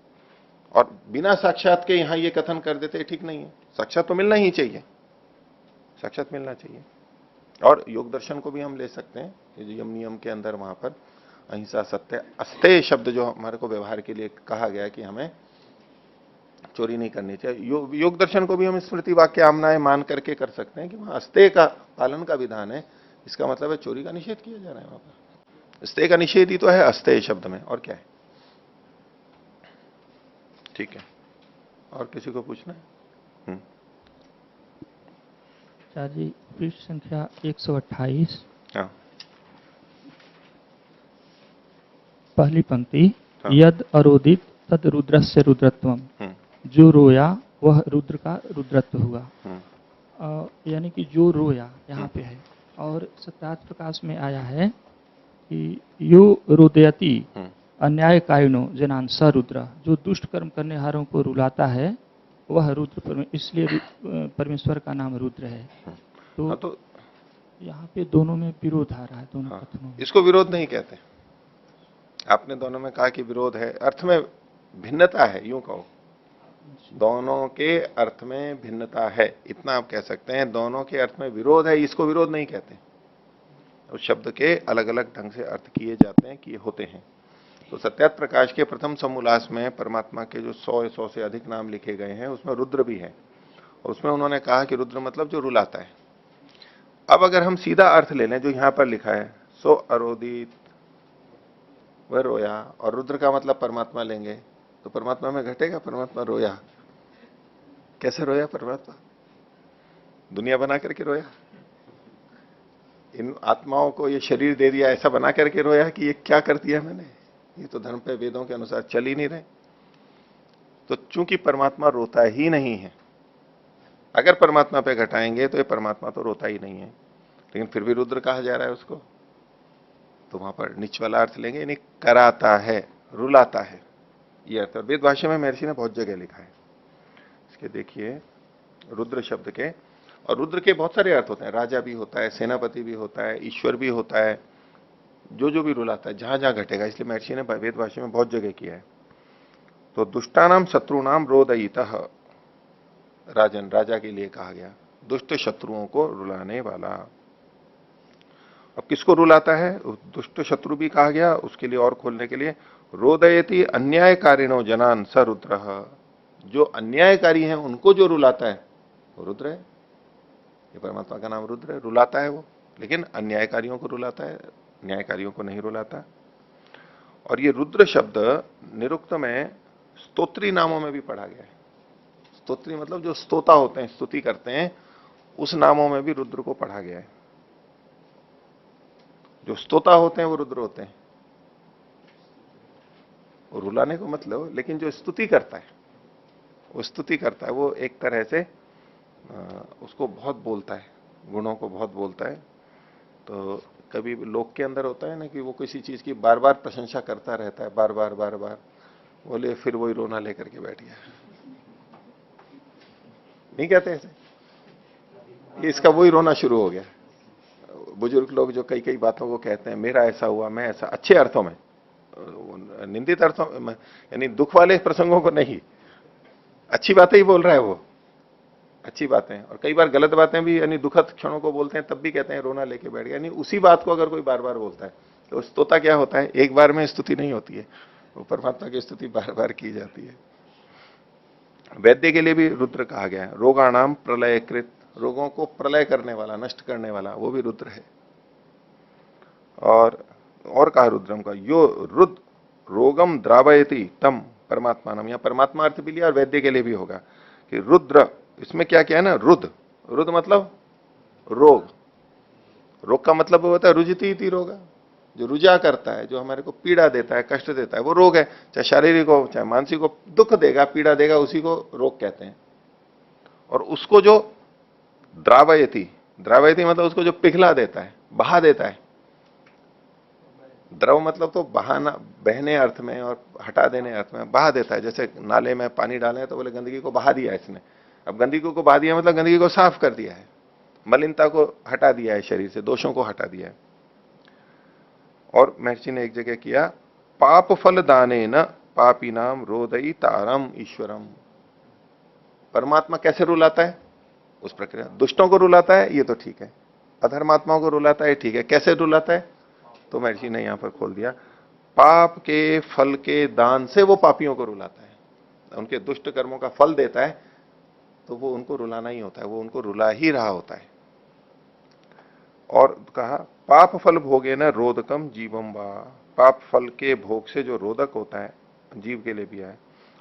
और बिना साक्षात के यहां ये कथन कर देते ठीक नहीं है। साक्षात तो मिलना ही चाहिए, साक्षात मिलना चाहिए। और योग दर्शन को भी हम ले सकते हैं, ये जो यम नियम के अंदर वहां पर अहिंसा, सत्य, अस्तेय शब्द जो हमारे को व्यवहार के लिए कहा गया कि हमें चोरी नहीं करनी चाहिए। योग दर्शन को भी हम स्मृति वाक्य आमनाएं मान करके कर सकते हैं कि वहां अस्तेय का पालन का विधान है, इसका मतलब है चोरी का निषेध किया जा रहा है वहां पर। अस्तेय का निषेध ही तो है अस्तेय शब्द में, और क्या है। ठीक है, और किसी को पूछना है? जी पृष्ठ संख्या 128। हाँ। पहली पंक्ति, हाँ। यद अरोदित तद रुद्रस्य रुद्रत्वम। जो रोया वह रुद्र का रुद्रत्व हुआ। यानी कि जो रोया यहाँ पे है, और सत्यार्थ प्रकाश में आया है कि यो रोदयति अन्यायकारिणो जनान स रुद्र। जो दुष्ट कर्म करने हारों को रुलाता है वह रुद्र, इसलिए परमेश्वर का नाम रुद्र है। तो यहाँ पे दोनों में विरोध आ रहा है, दोनों कथनों में। इसको विरोध नहीं कहते। आपने दोनों में कहा कि विरोध है, अर्थ में भिन्नता है, यूं कहो दोनों के अर्थ में भिन्नता है, इतना आप कह सकते हैं। दोनों के अर्थ में विरोध है, इसको विरोध नहीं कहते। उस शब्द के अलग अलग ढंग से अर्थ किए जाते हैं, किए होते हैं। तो सत्यार्थ प्रकाश के प्रथम समोल्लास में परमात्मा के जो 100 से अधिक नाम लिखे गए हैं उसमें रुद्र भी है, और उसमें उन्होंने कहा कि रुद्र मतलब जो रुलाता है। अब अगर हम सीधा अर्थ ले लें जो यहां पर लिखा है, सो अरोदित वह रोया, और रुद्र का मतलब परमात्मा लेंगे, तो परमात्मा में घटेगा परमात्मा रोया। कैसे रोया परमात्मा? दुनिया बना करके रोया? इन आत्माओं को ये शरीर दे दिया ऐसा बना करके रोया कि ये क्या कर दिया मैंने? ये तो धर्म पे वेदों के अनुसार चल ही नहीं रहे। तो चूंकि परमात्मा रोता ही नहीं है, अगर परमात्मा पे घटाएंगे तो ये परमात्मा तो रोता ही नहीं है, लेकिन फिर भी रुद्र कहा जा रहा है उसको, तो वहां पर नीच वाला अर्थ लेंगे, यानी कराता है, रुलाता है, ये अर्थ। वेद भाषा में महर्षि ने बहुत जगह लिखा है इसके। देखिए रुद्र शब्द के, और रुद्र के बहुत सारे अर्थ होते हैं। राजा भी होता है, सेनापति भी होता है, ईश्वर भी होता है, जो भी रुलाता है, जहां जहां घटेगा। इसलिए महर्षि ने वेद भाषा में बहुत जगह किया है। तो दुष्टानाम शत्रुनाम रोदयितः, राजन, राजा के लिए कहा गया, दुष्ट शत्रुओं को रुलाने वाला। अब किसको रुलाता है? दुष्ट शत्रु भी कहा गया, उसके लिए और खोलने के लिए, रोदयति अन्यायकारिणो जनान स रुद्र। जो अन्यायकारी हैं उनको जो रुलाता है वो रुद्र है। ये परमात्मा का नाम रुद्र है, रुलाता है वो, लेकिन अन्यायकारियों को रुलाता है, न्यायकारियों को नहीं रुलाता। और ये रुद्र शब्द निरुक्त में स्तोत्री नामों में भी पढ़ा गया है। स्तोत्री मतलब जो स्तोता होते हैं, स्तुति करते हैं, उस नामों में भी रुद्र को पढ़ा गया है। जो स्तोता होते हैं वो रुद्र होते हैं, वो रुलाने को मतलब, लेकिन जो स्तुति करता है वो स्तुति करता है, वो एक तरह से उसको बहुत बोलता है, गुणों को बहुत बोलता है। तो कभी लोक के अंदर होता है ना कि वो किसी चीज की बार बार प्रशंसा करता रहता है, बार बार बार बार, बोले फिर वही रोना लेकर के बैठ गया, नहीं कहते ऐसे? इसका वही रोना शुरू हो गया। बुजुर्ग लोग जो कई कई बातों को कहते हैं, मेरा ऐसा हुआ, मैं ऐसा, अच्छे अर्थों में, निंदित अर्थों में, यानी दुख वाले प्रसंगों को नहीं, अच्छी बातें ही बोल रहा है वो, अच्छी बातें। और कई बार गलत बातें भी, यानी दुखद क्षणों को बोलते हैं, तब भी कहते हैं रोना लेके बैठ गया। यानी उसी बात को अगर कोई बार बार बोलता है तो स्तोता क्या होता है? एक बार में स्तुति नहीं होती है, वो परमात्मा की स्तुति बार बार की जाती है। वैद्य के लिए भी रुद्र कहा गया है। रोगाणाम प्रलयकृत, रोगों को प्रलय करने वाला, नष्ट करने वाला, वो भी रुद्र है। और कहा रुद्रम का, यो रुद्र रोगम द्रावयति तम परमात्मा नाम। या परमात्मा अर्थ भी लिया और वैद्य के लिए भी होगा कि रुद्र, इसमें क्या क्या है ना, रुद्र, रुद्र मतलब रोग, रोग का मतलब होता है रुजती इति रोग, जो रुजा करता है, जो हमारे को पीड़ा देता है, कष्ट देता है, वो रोग है। चाहे शारीरिक हो चाहे मानसिक हो, दुख देगा, पीड़ा देगा, उसी को रोग कहते हैं। और उसको जो द्रावयति, द्रावयति मतलब उसको जो पिघला देता है, बहा देता है। द्रव मतलब तो बहाना, बहने अर्थ में, और हटा देने अर्थ में, बहा देता है। जैसे नाले में पानी डाले तो बोले गंदगी को बहा दिया इसने, अब गंदगी को बहा दिया मतलब गंदगी को साफ कर दिया है, मलिनता को हटा दिया है, शरीर से दोषों को हटा दिया है। और महर्षि ने एक जगह किया, पाप फल दाने न पापी नाम रोदई तारम ईश्वरम। परमात्मा कैसे रुलाता है? उस प्रक्रिया, दुष्टों को रुलाता है, ये तो ठीक है, अधर्मात्माओं को रुलाता है, ठीक है, कैसे रुलाता है? तो महर्षि ने यहां पर खोल दिया, पाप के फल के दान से वो पापियों को रुलाता है, उनके दुष्ट कर्मों का फल देता है, तो वो उनको रुलाना ही होता है, वो उनको रुला ही रहा होता है। और कहा पाप फल भोगे न रोदकम जीवम वा, पाप फल के भोग से जो रोदक होता है जीव के लिए भी है।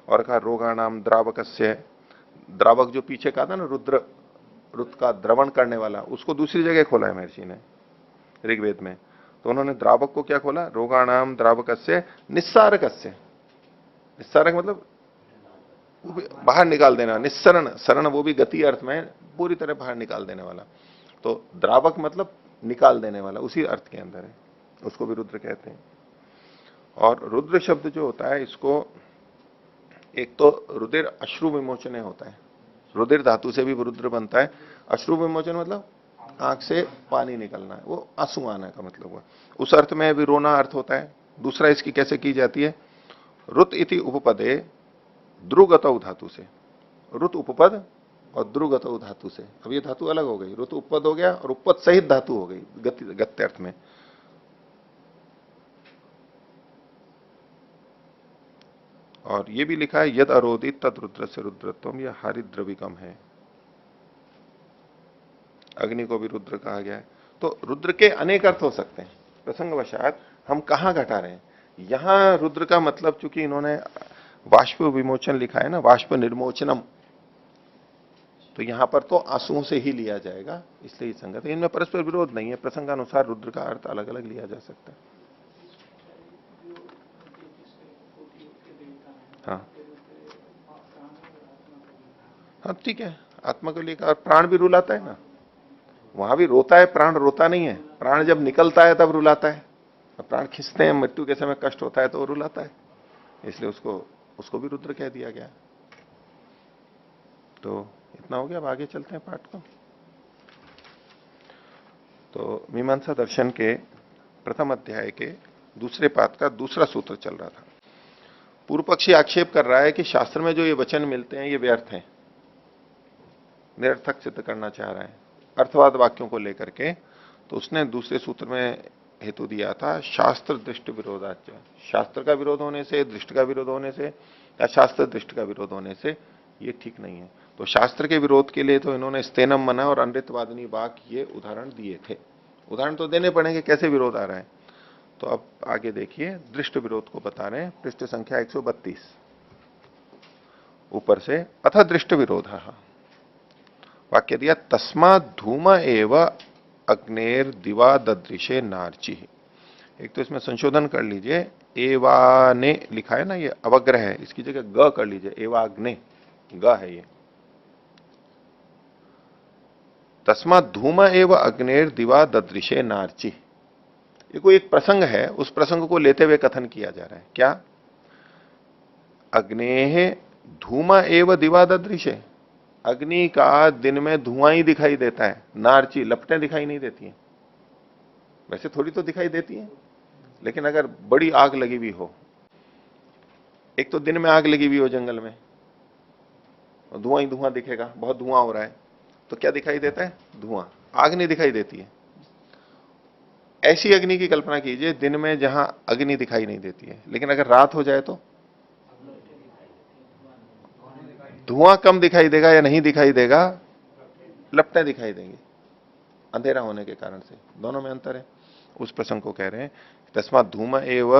और कहा रोगाणाम द्रावकस्य, द्रावक जो पीछे कहा था ना, रुद्र का द्रवण करने वाला, उसको दूसरी जगह खोला है महर्षि ने ऋग्वेद में। तो उन्होंने द्रावक को क्या खोला, रोगाणाम द्रावकस्य निस्सारकस्य। निस्सारक मतलब बाहर निकाल देना, निस्सरण, शरण वो भी गति अर्थ में पूरी तरह बाहर निकाल देने वाला। तो द्रावक मतलब निकाल देने वाला, उसी अर्थ के अंदर है, उसको भी रुद्र कहते हैं। और रुद्र शब्द जो होता है, इसको एक तो रुधिर अश्रु विमोचन होता है, रुधिर धातु से भी रुद्र बनता है। अश्रु विमोचन मतलब आंख से पानी निकलना है, वो आंसू आना का मतलब हुआ, उस अर्थ में भी रोना अर्थ होता है। दूसरा इसकी कैसे की जाती है, रुत इति उपपदे द्रुगतौ धातु से, रुत उपपद और द्रुगतौ धातु से। अब ये धातु अलग हो गई, रुत उपपद हो गया और उपपद सहित धातु हो गई गत्यर्थ में। और ये भी लिखा है यद अरोदित तद रुद्र से रुद्रत्वम, यह हरिद्रविकम है। अग्नि को भी रुद्र कहा गया है। तो रुद्र के अनेक अर्थ हो सकते हैं, प्रसंगवशात हम कहां घटा रहे हैं। यहां रुद्र का मतलब, चूंकि इन्होंने वाष्प विमोचन लिखा है ना, वाष्प निर्मोचनम, तो यहां पर तो आंसुओं से ही लिया जाएगा, इसलिए संगत है। इनमें परस्पर विरोध नहीं है, प्रसंगानुसार रुद्र का अर्थ अलग अलग लिया जा सकता है। हाँ हाँ ठीक है, आत्मा को लेकर प्राण भी रुलाता है ना, वहां भी रोता है, प्राण रोता नहीं है। प्राण जब निकलता है तब रुलाता है, प्राण खींचते हैं, मृत्यु के समय कष्ट होता है तो वो रुलाता है, इसलिए उसको भी रुद्र कह दिया गया। तो इतना हो गया, अब आगे चलते हैं पाठ को। तो मीमांसा दर्शन के प्रथम अध्याय के दूसरे पाठ का दूसरा सूत्र चल रहा था। पूर्व पक्षी आक्षेप कर रहा है कि शास्त्र में जो ये वचन मिलते हैं ये व्यर्थ हैं, निरर्थक सिद्ध करना चाह रहा है अर्थवाद वाक्यों को लेकर के। तो उसने दूसरे सूत्र में हेतु दिया था शास्त्र दृष्ट विरोधाच, शास्त्र का विरोध होने से, दृष्ट का विरोध होने से, या शास्त्र दृष्ट का विरोध होने से ये ठीक नहीं है। तो शास्त्र के विरोध के लिए तो इन्होंने स्तेनम मना और अनृतवादिनी वाक ये उदाहरण दिए थे। उदाहरण तो देने पड़ेंगे कैसे विरोध आ रहा है। तो अब आगे देखिए, दृष्ट विरोध को बता रहे हैं, पृष्ठ संख्या 132 ऊपर से। अथ दृष्ट विरोध, वाक्य दिया तस्मात् धूम एव अग्नेर दिवा ददृशे नार्चि। एक तो इसमें संशोधन कर लीजिए, एवा ने लिखा है ना, ये अवग्रह है, इसकी जगह ग कर लीजिए, एवाग्ने ग है ये। तस्मात् धूम एव अग्नेर दिवा ददृशे नार्चि, ये कोई एक प्रसंग है, उस प्रसंग को लेते हुए कथन किया जा रहा है। क्या, अग्नेः धूम एव दिवा ददृशे, अग्नि का दिन में धुआं ही दिखाई देता है, नार्ची लपटें दिखाई नहीं देती हैं। वैसे थोड़ी तो दिखाई देती हैं, लेकिन अगर बड़ी आग लगी हुई हो, एक तो दिन में आग लगी हुई हो जंगल में, धुआं ही धुआं दिखेगा, बहुत धुआं हो रहा है, तो क्या दिखाई देता है, धुआं, आग नहीं दिखाई देती है। ऐसी अग्नि की कल्पना कीजिए दिन में जहां अग्नि दिखाई नहीं देती है, लेकिन अगर रात हो जाए तो धुआं कम दिखाई देगा या नहीं दिखाई देगा, लपटें दिखाई देंगी अंधेरा होने के कारण से, दोनों में अंतर है। उस प्रसंग को कह रहे हैं तस्मात् धूम एव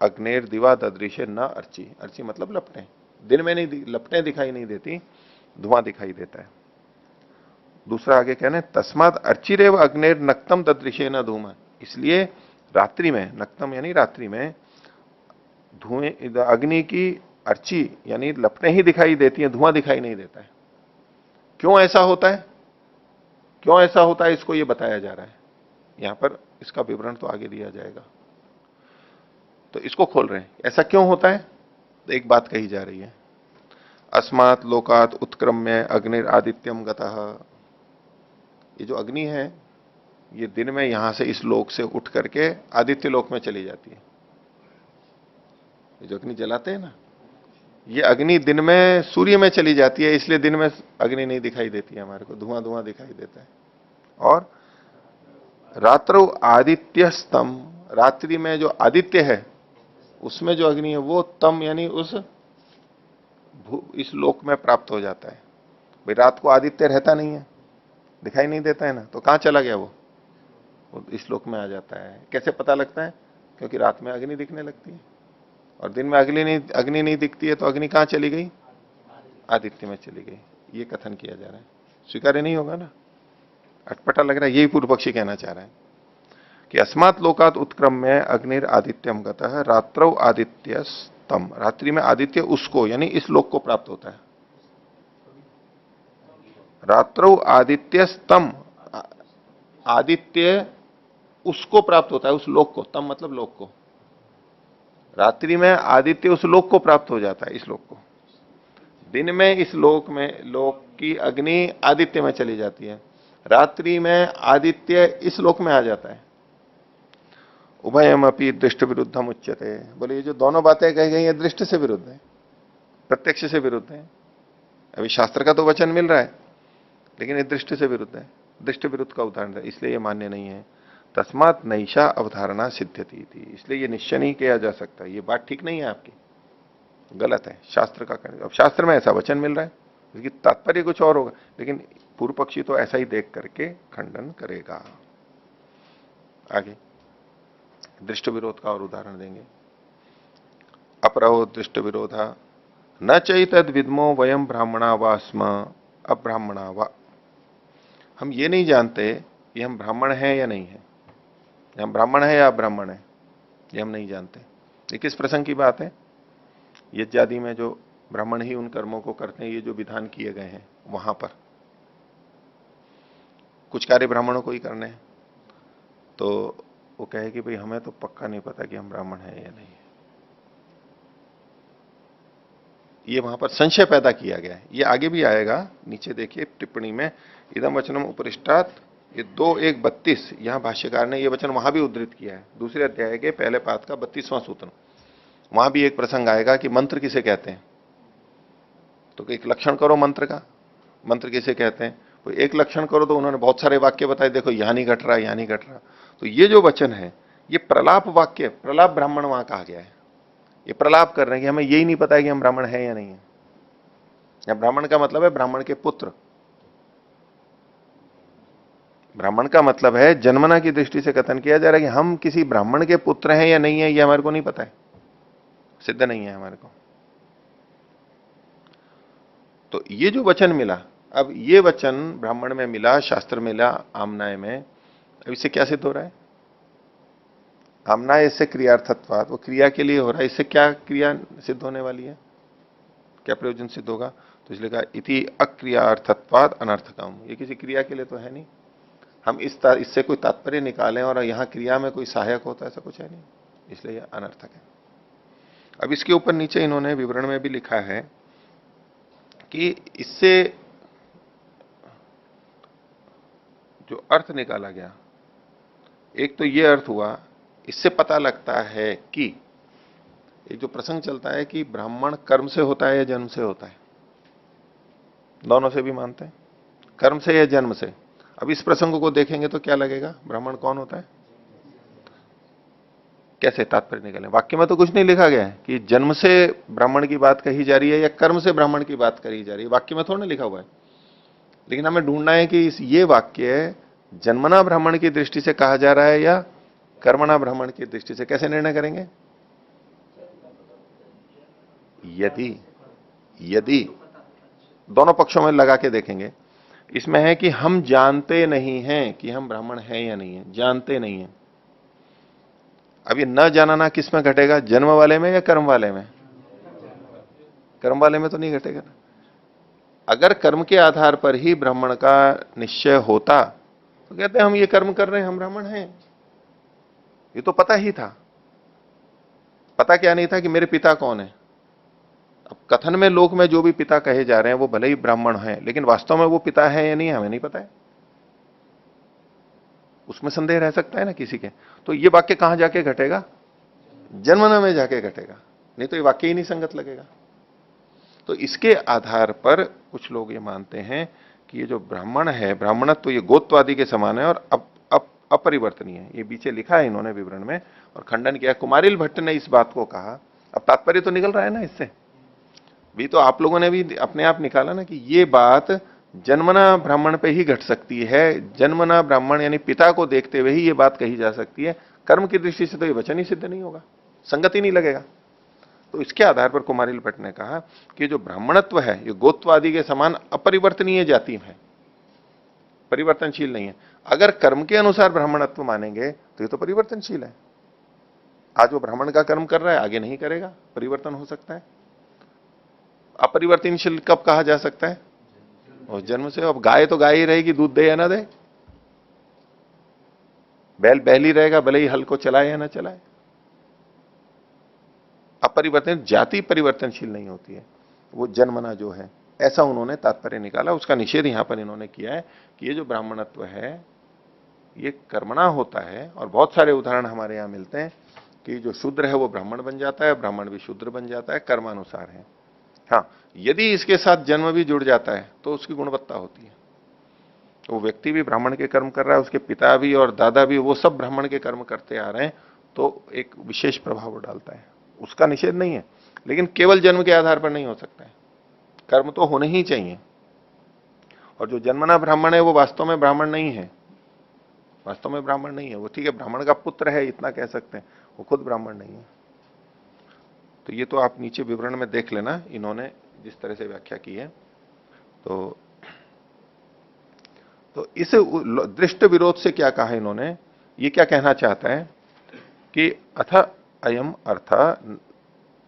अग्नेर दिवा ददृशे न अर्ची, अर्ची मतलब लपटें, दिन में नहीं, लपटें दिखाई नहीं देती, धुआं दिखाई देता है। दूसरा आगे कहने तस्मात् अर्चिरेव अग्नेर नक्तम ददृशे न धूम, इसलिए रात्रि में, नक्तम यानी रात्रि में, धुएं अग्नि की अर्ची यानी लपटें ही दिखाई देती हैं, धुआं दिखाई नहीं देता है। क्यों ऐसा होता है, क्यों ऐसा होता है, इसको ये बताया जा रहा है यहां पर, इसका विवरण तो आगे दिया जाएगा। तो इसको खोल रहे हैं, ऐसा क्यों होता है। तो एक बात कही जा रही है, अस्मात् लोकात् उत्क्रम्य अग्निर आदित्यम गतः, ये जो अग्नि है ये दिन में यहां से इस लोक से उठ करके आदित्य लोक में चली जाती है। ये जो अग्नि जलाते हैं ना, ये अग्नि दिन में सूर्य में चली जाती है, इसलिए दिन में अग्नि नहीं दिखाई देती है हमारे को, धुआं धुआं दिखाई देता है। और रात्रौ आदित्य स्तंभ, रात्रि में जो आदित्य है उसमें जो अग्नि है वो तम यानी इस लोक में प्राप्त हो जाता है। भाई रात को आदित्य रहता नहीं है, दिखाई नहीं देता है ना, तो कहां चला गया वो इस लोक में आ जाता है। कैसे पता लगता है? क्योंकि रात में अग्नि दिखने लगती है और दिन में अग्नि नहीं दिखती है, तो अग्नि कहां चली गई? आदित्य में चली गई। ये कथन किया जा रहा है, स्वीकार्य नहीं होगा ना, अटपटा लग रहा है। यही पूर्व पक्षी कहना चाह रहा है कि अस्मात् लोकात् उत्क्रम में अग्निर आदित्यम गतः रात्रौ आदित्य तम, रात्रि में आदित्य उसको यानी इस लोक को प्राप्त होता है। रात्रौ आदित्य तम, आदित्य उसको प्राप्त होता है, उस लोक को, तम मतलब लोक को। रात्रि में आदित्य उस लोक को प्राप्त हो जाता है, इस लोक को। दिन में इस लोक की अग्नि आदित्य में चली जाती है, रात्रि में आदित्य इस लोक में आ जाता है। उभयम अपि दृष्ट विरुद्धम उच्यते। बोले ये जो दोनों बातें कही गई है दृष्टि से विरुद्ध है, प्रत्यक्ष से विरुद्ध है। अभी शास्त्र का तो वचन मिल रहा है, लेकिन ये दृष्टि से विरुद्ध है, दृष्टि विरुद्ध का उदाहरण है, इसलिए ये मान्य नहीं है। तस्मात नैषा अवधारणा सिद्ध्यति थी, इसलिए ये निश्चय नहीं किया जा सकता। ये बात ठीक नहीं है आपकी, गलत है शास्त्र का कहना। अब शास्त्र में ऐसा वचन मिल रहा है, इसकी तात्पर्य कुछ और होगा, लेकिन पूर्व पक्षी तो ऐसा ही देख करके खंडन करेगा। आगे दृष्ट विरोध का और उदाहरण देंगे। अपरहो दृष्ट विरोधा न चैतद विद्मो वयम ब्राह्मणा वा स्म अब्राह्मणा वा। हम ये नहीं जानते कि हम ब्राह्मण हैं या नहीं है, हम ब्राह्मण है या अब्राह्मण है, ये हम नहीं जानते। ये किस प्रसंग की बात है? यज्ञादि में जो ब्राह्मण ही उन कर्मों को करते हैं, ये जो विधान किए गए हैं वहां पर कुछ कार्य ब्राह्मणों को ही करने हैं, तो वो कहे कि भाई हमें तो पक्का नहीं पता कि हम ब्राह्मण हैं या नहीं है। ये वहां पर संशय पैदा किया गया है। ये आगे भी आएगा, नीचे देखिए टिप्पणी में, इदम वचनम उपरिष्टात, ये 2:1:32, यहां भाष्यकार ने ये वचन वहां भी उद्धृत किया है, दूसरे अध्याय के पहले पाद का 32वां सूत्र। वहां भी एक प्रसंग आएगा कि मंत्र किसे कहते हैं, तो एक लक्षण करो मंत्र का, मंत्र किसे कहते हैं, तो एक लक्षण करो, तो उन्होंने बहुत सारे वाक्य बताए, देखो यहां नहीं घट रहा, यहां नहीं घट रहा। तो ये जो वचन है ये प्रलाप वाक्य, प्रलाप ब्राह्मण वहां कहा गया है। ये प्रलाप कर रहे हैं कि हमें यही नहीं पता है कि हम ब्राह्मण है या नहीं है। या ब्राह्मण का मतलब है ब्राह्मण के पुत्र, ब्राह्मण का मतलब है जन्मना की दृष्टि से कथन किया जा रहा है कि हम किसी ब्राह्मण के पुत्र हैं या नहीं है, ये हमारे को नहीं पता है, सिद्ध नहीं है हमारे को। तो ये जो वचन मिला, अब ये वचन ब्राह्मण में मिला, शास्त्र में मिला, आमनाय में, अब इससे क्या सिद्ध हो रहा है? आमनाय इससे क्रियार्थत्वाद, वो क्रिया के लिए हो रहा है, इससे क्या क्रिया सिद्ध होने वाली है, क्या प्रयोजन सिद्ध होगा? तो इसलिए कहा इति अक्रियार्थत्वाद अनर्थकम, ये किसी क्रिया के लिए तो है नहीं, हम इससे कोई तात्पर्य निकालें और यहां क्रिया में कोई सहायक होता है ऐसा कुछ है नहीं, इसलिए यह अनर्थक है। अब इसके ऊपर नीचे इन्होंने विवरण में भी लिखा है कि इससे जो अर्थ निकाला गया, एक तो यह अर्थ हुआ, इससे पता लगता है कि एक जो प्रसंग चलता है कि ब्राह्मण कर्म से होता है या जन्म से होता है, दोनों से भी मानते हैं, कर्म से या जन्म से। अब इस प्रसंग को देखेंगे तो क्या लगेगा, ब्राह्मण कौन होता है? कैसे तात्पर्य निकालें? वाक्य में तो कुछ नहीं लिखा गया है कि जन्म से ब्राह्मण की बात कही जा रही है या कर्म से ब्राह्मण की बात कही जा रही है, वाक्य में थोड़ा ना लिखा हुआ है। लेकिन हमें ढूंढना है कि ये वाक्य जन्मना ब्राह्मण की दृष्टि से कहा जा रहा है या कर्मणा ब्राह्मण की दृष्टि से। कैसे निर्णय करेंगे? यदि दोनों पक्षों में लगा के देखेंगे, इसमें है कि हम जानते नहीं हैं कि हम ब्राह्मण हैं या नहीं है, जानते नहीं है। अब ये न जानना किस में घटेगा, जन्म वाले में या कर्म वाले में? कर्म वाले में तो नहीं घटेगा ना। अगर कर्म के आधार पर ही ब्राह्मण का निश्चय होता तो कहते हैं हम ये कर्म कर रहे हैं, हम ब्राह्मण हैं, ये तो पता ही था। पता क्या नहीं था कि मेरे पिता कौन है। अब कथन में लोक में जो भी पिता कहे जा रहे हैं वो भले ही ब्राह्मण हैं, लेकिन वास्तव में वो पिता है या नहीं हमें नहीं पता है, उसमें संदेह रह सकता है ना किसी के। तो ये वाक्य कहां जाके घटेगा? जन्मना में जाके घटेगा, नहीं तो ये वाक्य ही नहीं संगत लगेगा। तो इसके आधार पर कुछ लोग ये मानते हैं कि ये जो ब्राह्मण है, ब्राह्मणत्व तो ये गोत्वादि के समान है, और अब अपरिवर्तनीय है। ये पीछे लिखा है इन्होंने विवरण में और खंडन किया। कुमारिल भट्ट ने इस बात को कहा। अब तात्पर्य तो निकल रहा है ना इससे भी, तो आप लोगों ने भी अपने आप निकाला ना कि ये बात जन्मना ब्राह्मण पे ही घट सकती है। जन्मना ब्राह्मण यानी पिता को देखते हुए ही ये बात कही जा सकती है। कर्म की दृष्टि से तो ये वचन ही सिद्ध नहीं होगा, संगति नहीं लगेगा। तो इसके आधार पर कुमारिल भट्ट ने कहा कि जो ब्राह्मणत्व है ये गोत्व आदि के समान अपरिवर्तनीय जाति है, परिवर्तनशील नहीं है। अगर कर्म के अनुसार ब्राह्मणत्व मानेंगे तो ये तो परिवर्तनशील है। आज वो ब्राह्मण का कर्म कर रहा है, आगे नहीं करेगा, परिवर्तन हो सकता है। अपरिवर्तनशील कब कहा जा सकता है? और जन्म से। अब गाय तो गाय ही रहेगी, दूध दे या ना दे। बैल बैल ही रहेगा, भले ही हल को चलाए या ना चलाए। अपरिवर्तन, जाति परिवर्तनशील नहीं होती है, वो जन्मना जो है, ऐसा उन्होंने तात्पर्य निकाला। उसका निषेध यहां पर इन्होंने किया है कि ये जो ब्राह्मणत्व है ये कर्मणा होता है। और बहुत सारे उदाहरण हमारे यहां मिलते हैं कि जो शूद्र है वो ब्राह्मण बन जाता है, ब्राह्मण भी शूद्र बन जाता है, कर्मानुसार है। हाँ, यदि इसके साथ जन्म भी जुड़ जाता है तो उसकी गुणवत्ता होती है। वो व्यक्ति भी ब्राह्मण के कर्म कर रहा है, उसके पिता भी और दादा भी वो सब ब्राह्मण के कर्म करते आ रहे हैं, तो एक विशेष प्रभाव डालता है। उसका निषेध नहीं है, लेकिन केवल जन्म के आधार पर नहीं हो सकता है। कर्म तो होने ही चाहिए। और जो जन्मना ब्राह्मण है वो वास्तव में ब्राह्मण नहीं है, वास्तव में ब्राह्मण नहीं है वो। ठीक है, ब्राह्मण का पुत्र है इतना कह सकते हैं, वो खुद ब्राह्मण नहीं है। तो ये तो आप नीचे विवरण में देख लेना इन्होंने जिस तरह से व्याख्या की है। तो इस दृष्ट विरोध से क्या कहा इन्होंने, ये क्या कहना चाहता है कि अथ अयम अर्थ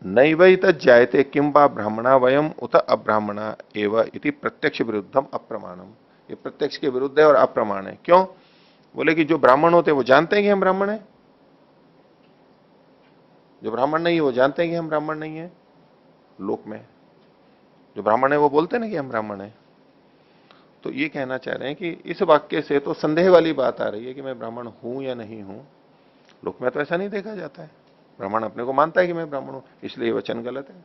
नैवैत जायते किम वा ब्राह्मणा वयम उत अब्राह्मणा एव इति प्रत्यक्ष विरुद्धम अप्रमाणम। ये प्रत्यक्ष के विरुद्ध है और अप्रमाण है। क्यों? बोले कि जो ब्राह्मण होते हैं वो जानते हैं कि हम ब्राह्मण हैं, जो ब्राह्मण नहीं है वो जानते हैं कि हम ब्राह्मण नहीं है। लोक में जो ब्राह्मण है वो बोलते हैं ना कि हम ब्राह्मण हैं। तो ये कहना चाह रहे हैं कि इस वाक्य से तो संदेह वाली बात आ रही है कि मैं ब्राह्मण हूं या नहीं हूं। लोक में तो ऐसा नहीं देखा जाता है, ब्राह्मण अपने को मानता है कि मैं ब्राह्मण हूं, इसलिए वचन गलत है।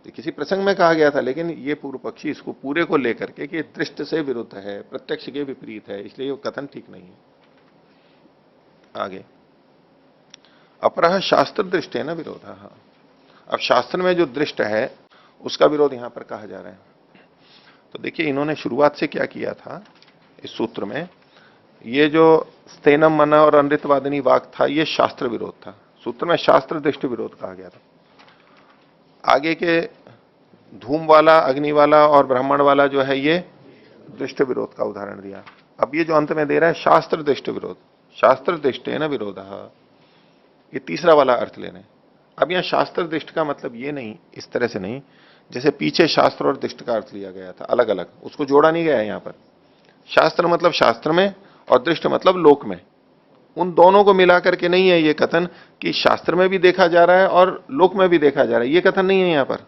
तो किसी प्रसंग में कहा गया था, लेकिन ये पूर्व पक्षी इसको पूरे को लेकर के कि दृष्ट से विरुद्ध है, प्रत्यक्ष के विपरीत है, इसलिए वो कथन ठीक नहीं है। आगे अपरह शास्त्र दृष्ट है ना विरोध। अब शास्त्र में जो दृष्ट है उसका विरोध यहां पर कहा जा रहा है। तो देखिए इन्होंने शुरुआत से क्या किया था इस सूत्र में, ये जो स्तेनम मना और अनृतवादिनी वाक था ये शास्त्र विरोध था। सूत्र में शास्त्र दृष्ट विरोध कहा गया था। आगे के धूम वाला, अग्नि वाला और ब्राह्मण वाला जो है ये दृष्ट विरोध का उदाहरण दिया। अब ये जो अंत में दे रहा है शास्त्र दृष्ट विरोध, शास्त्र दृष्ट है ना विरोध, ये तीसरा वाला अर्थ लेने। अब यहां शास्त्र दृष्ट का मतलब ये नहीं, इस तरह से नहीं जैसे पीछे शास्त्र और दृष्ट का अर्थ लिया गया था अलग अलग, उसको जोड़ा नहीं गया है यहां पर। शास्त्र मतलब शास्त्र में और दृष्ट मतलब लोक में, उन दोनों को मिलाकर के नहीं है ये कथन कि शास्त्र में भी देखा जा रहा है और लोक में भी देखा जा रहा है, ये कथन नहीं है यहां पर।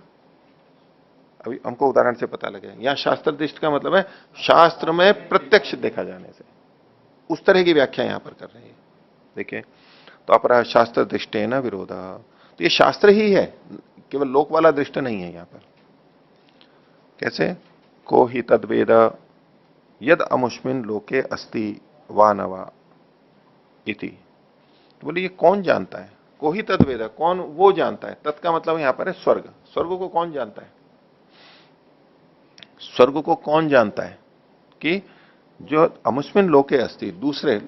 अभी हमको उदाहरण से पता लगे, यहां शास्त्र दृष्ट का मतलब है शास्त्र में प्रत्यक्ष देखा जाने से, उस तरह की व्याख्या यहां पर कर रहे हैं। देखिए तो अपरा शास्त्र दृष्टे न विरोध, तो ये शास्त्र ही है, केवल लोक वाला दृष्ट नहीं है यहां पर। कैसे? को ही तद्वेद यद अमुष्मिन लोके अस्ति वा न वा इति। तो बोले ये कौन जानता है? को ही तद्वेद, कौन वो जानता है। तत् का मतलब यहां पर है स्वर्ग। स्वर्ग को कौन जानता है? स्वर्ग को कौन जानता है कि जो अमुष्मिन लोके अस्ति, दूसरे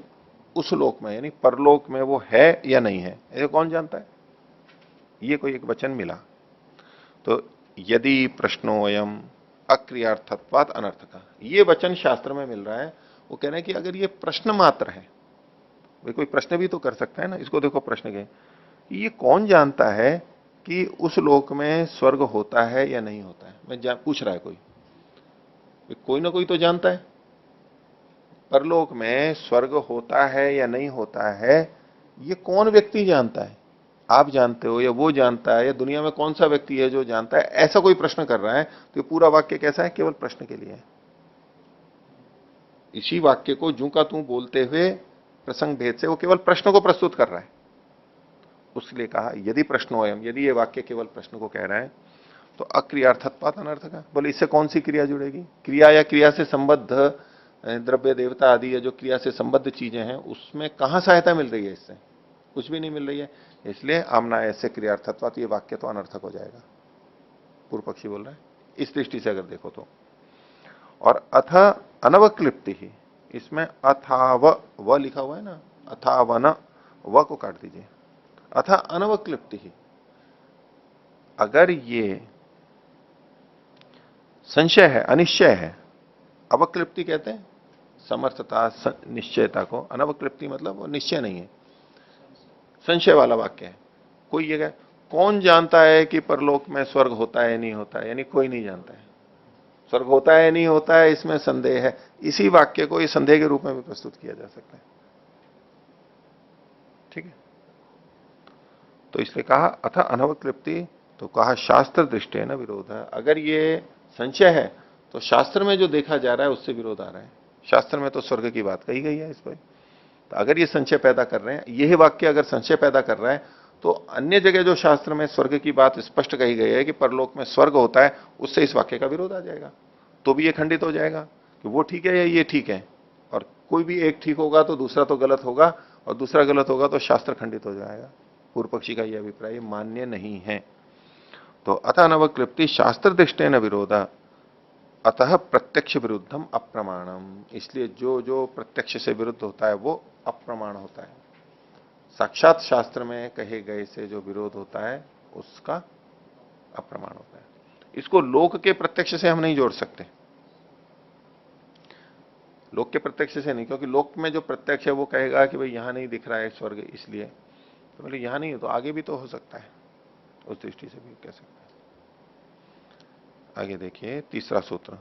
उस लोक में यानी परलोक में वो है या नहीं है, ये कौन जानता है? ये कोई एक वचन मिला। तो यदि प्रश्नोयम अक्रियार्थत्वात् अनर्थक, ये वचन शास्त्र में मिल रहा है। वो कह रहे हैं कि अगर ये प्रश्न मात्र है, भाई कोई प्रश्न भी तो कर सकता है ना, इसको देखो प्रश्न के, ये कौन जानता है कि उस लोक में स्वर्ग होता है या नहीं होता है। मैं पूछ रहा है कोई ना कोई तो जानता है परलोक में स्वर्ग होता है या नहीं होता है, ये कौन व्यक्ति जानता है? आप जानते हो या वो जानता है, या दुनिया में कौन सा व्यक्ति है जो जानता है? ऐसा कोई प्रश्न कर रहा है। तो ये पूरा वाक्य कैसा है? केवल प्रश्न के लिए है। इसी वाक्य को जू का तू बोलते हुए प्रसंग भेद से वो केवल प्रश्न को प्रस्तुत कर रहा है। उसलिए कहा यदि प्रश्नोयम, यदि ये वाक्य केवल प्रश्न को कह रहा है तो अक्रियार्थत्वात् अनर्थक। बोले इससे कौन सी क्रिया जुड़ेगी? क्रिया या क्रिया से संबद्ध द्रव्य देवता आदि या जो क्रिया से संबद्ध चीजें हैं उसमें कहां सहायता मिल रही है? इससे कुछ भी नहीं मिल रही है। इसलिए आमना ऐसे क्रियार्थत्वा, तो ये वाक्य तो अनर्थक हो जाएगा, पूर्व पक्षी बोल रहा है इस दृष्टि से अगर देखो तो। और अथ अनवक्लिप्ति ही, इसमें अथाव व लिखा हुआ है ना, अथावन, व को काट दीजिए, अथ अनवक्लिप्ति ही। अगर ये संशय है, अनिश्चय है, अवक्लिप्ति कहते हैं समर्थता निश्चयता को, अनवक्लिप्ति मतलब वो निश्चय नहीं है, संशय वाला वाक्य है। कोई ये कहे कौन जानता है कि परलोक में स्वर्ग होता है नहीं होता है, यानी कोई नहीं जानता है, स्वर्ग होता है नहीं होता है इसमें संदेह है, इसी वाक्य को इस संदेह के रूप में भी प्रस्तुत किया जा सकता है। ठीक है, तो इसलिए कहा अथ अनवक्लिप्ति, तो कहा शास्त्र दृष्टि न विरोध है। अगर ये संशय है तो शास्त्र में जो देखा जा रहा है उससे विरोध आ रहा है। शास्त्र में तो स्वर्ग की बात कही गई है इस पर, तो अगर ये संशय पैदा कर रहे हैं, यही वाक्य अगर संशय पैदा कर रहा है, तो अन्य जगह जो शास्त्र में स्वर्ग की बात स्पष्ट कही गई है कि परलोक में स्वर्ग होता है, उससे इस वाक्य का विरोध आ जाएगा, तो भी ये खंडित हो जाएगा कि वो ठीक है या ये ठीक है। और कोई भी एक ठीक होगा तो दूसरा तो गलत होगा, और दूसरा गलत होगा तो शास्त्र खंडित हो जाएगा। पूर्व पक्षी का यह अभिप्राय मान्य नहीं है। तो अतः अनवक्लिप्ति शास्त्र दृष्टि न विरोधा, अतः प्रत्यक्ष विरुद्धम अप्रमाणम, इसलिए जो जो प्रत्यक्ष से विरुद्ध होता है वो अप्रमाण होता है। साक्षात शास्त्र में कहे गए से जो विरोध होता है उसका अप्रमाण होता है। इसको लोक के प्रत्यक्ष से हम नहीं जोड़ सकते, लोक के प्रत्यक्ष से नहीं, क्योंकि लोक में जो प्रत्यक्ष है वो कहेगा कि भाई यहां नहीं दिख रहा है स्वर्ग, इसलिए तो बोले यहां नहीं है तो आगे भी तो हो सकता है, उस दृष्टि से भी कह सकते हैं। आगे देखिए तीसरा सूत्र,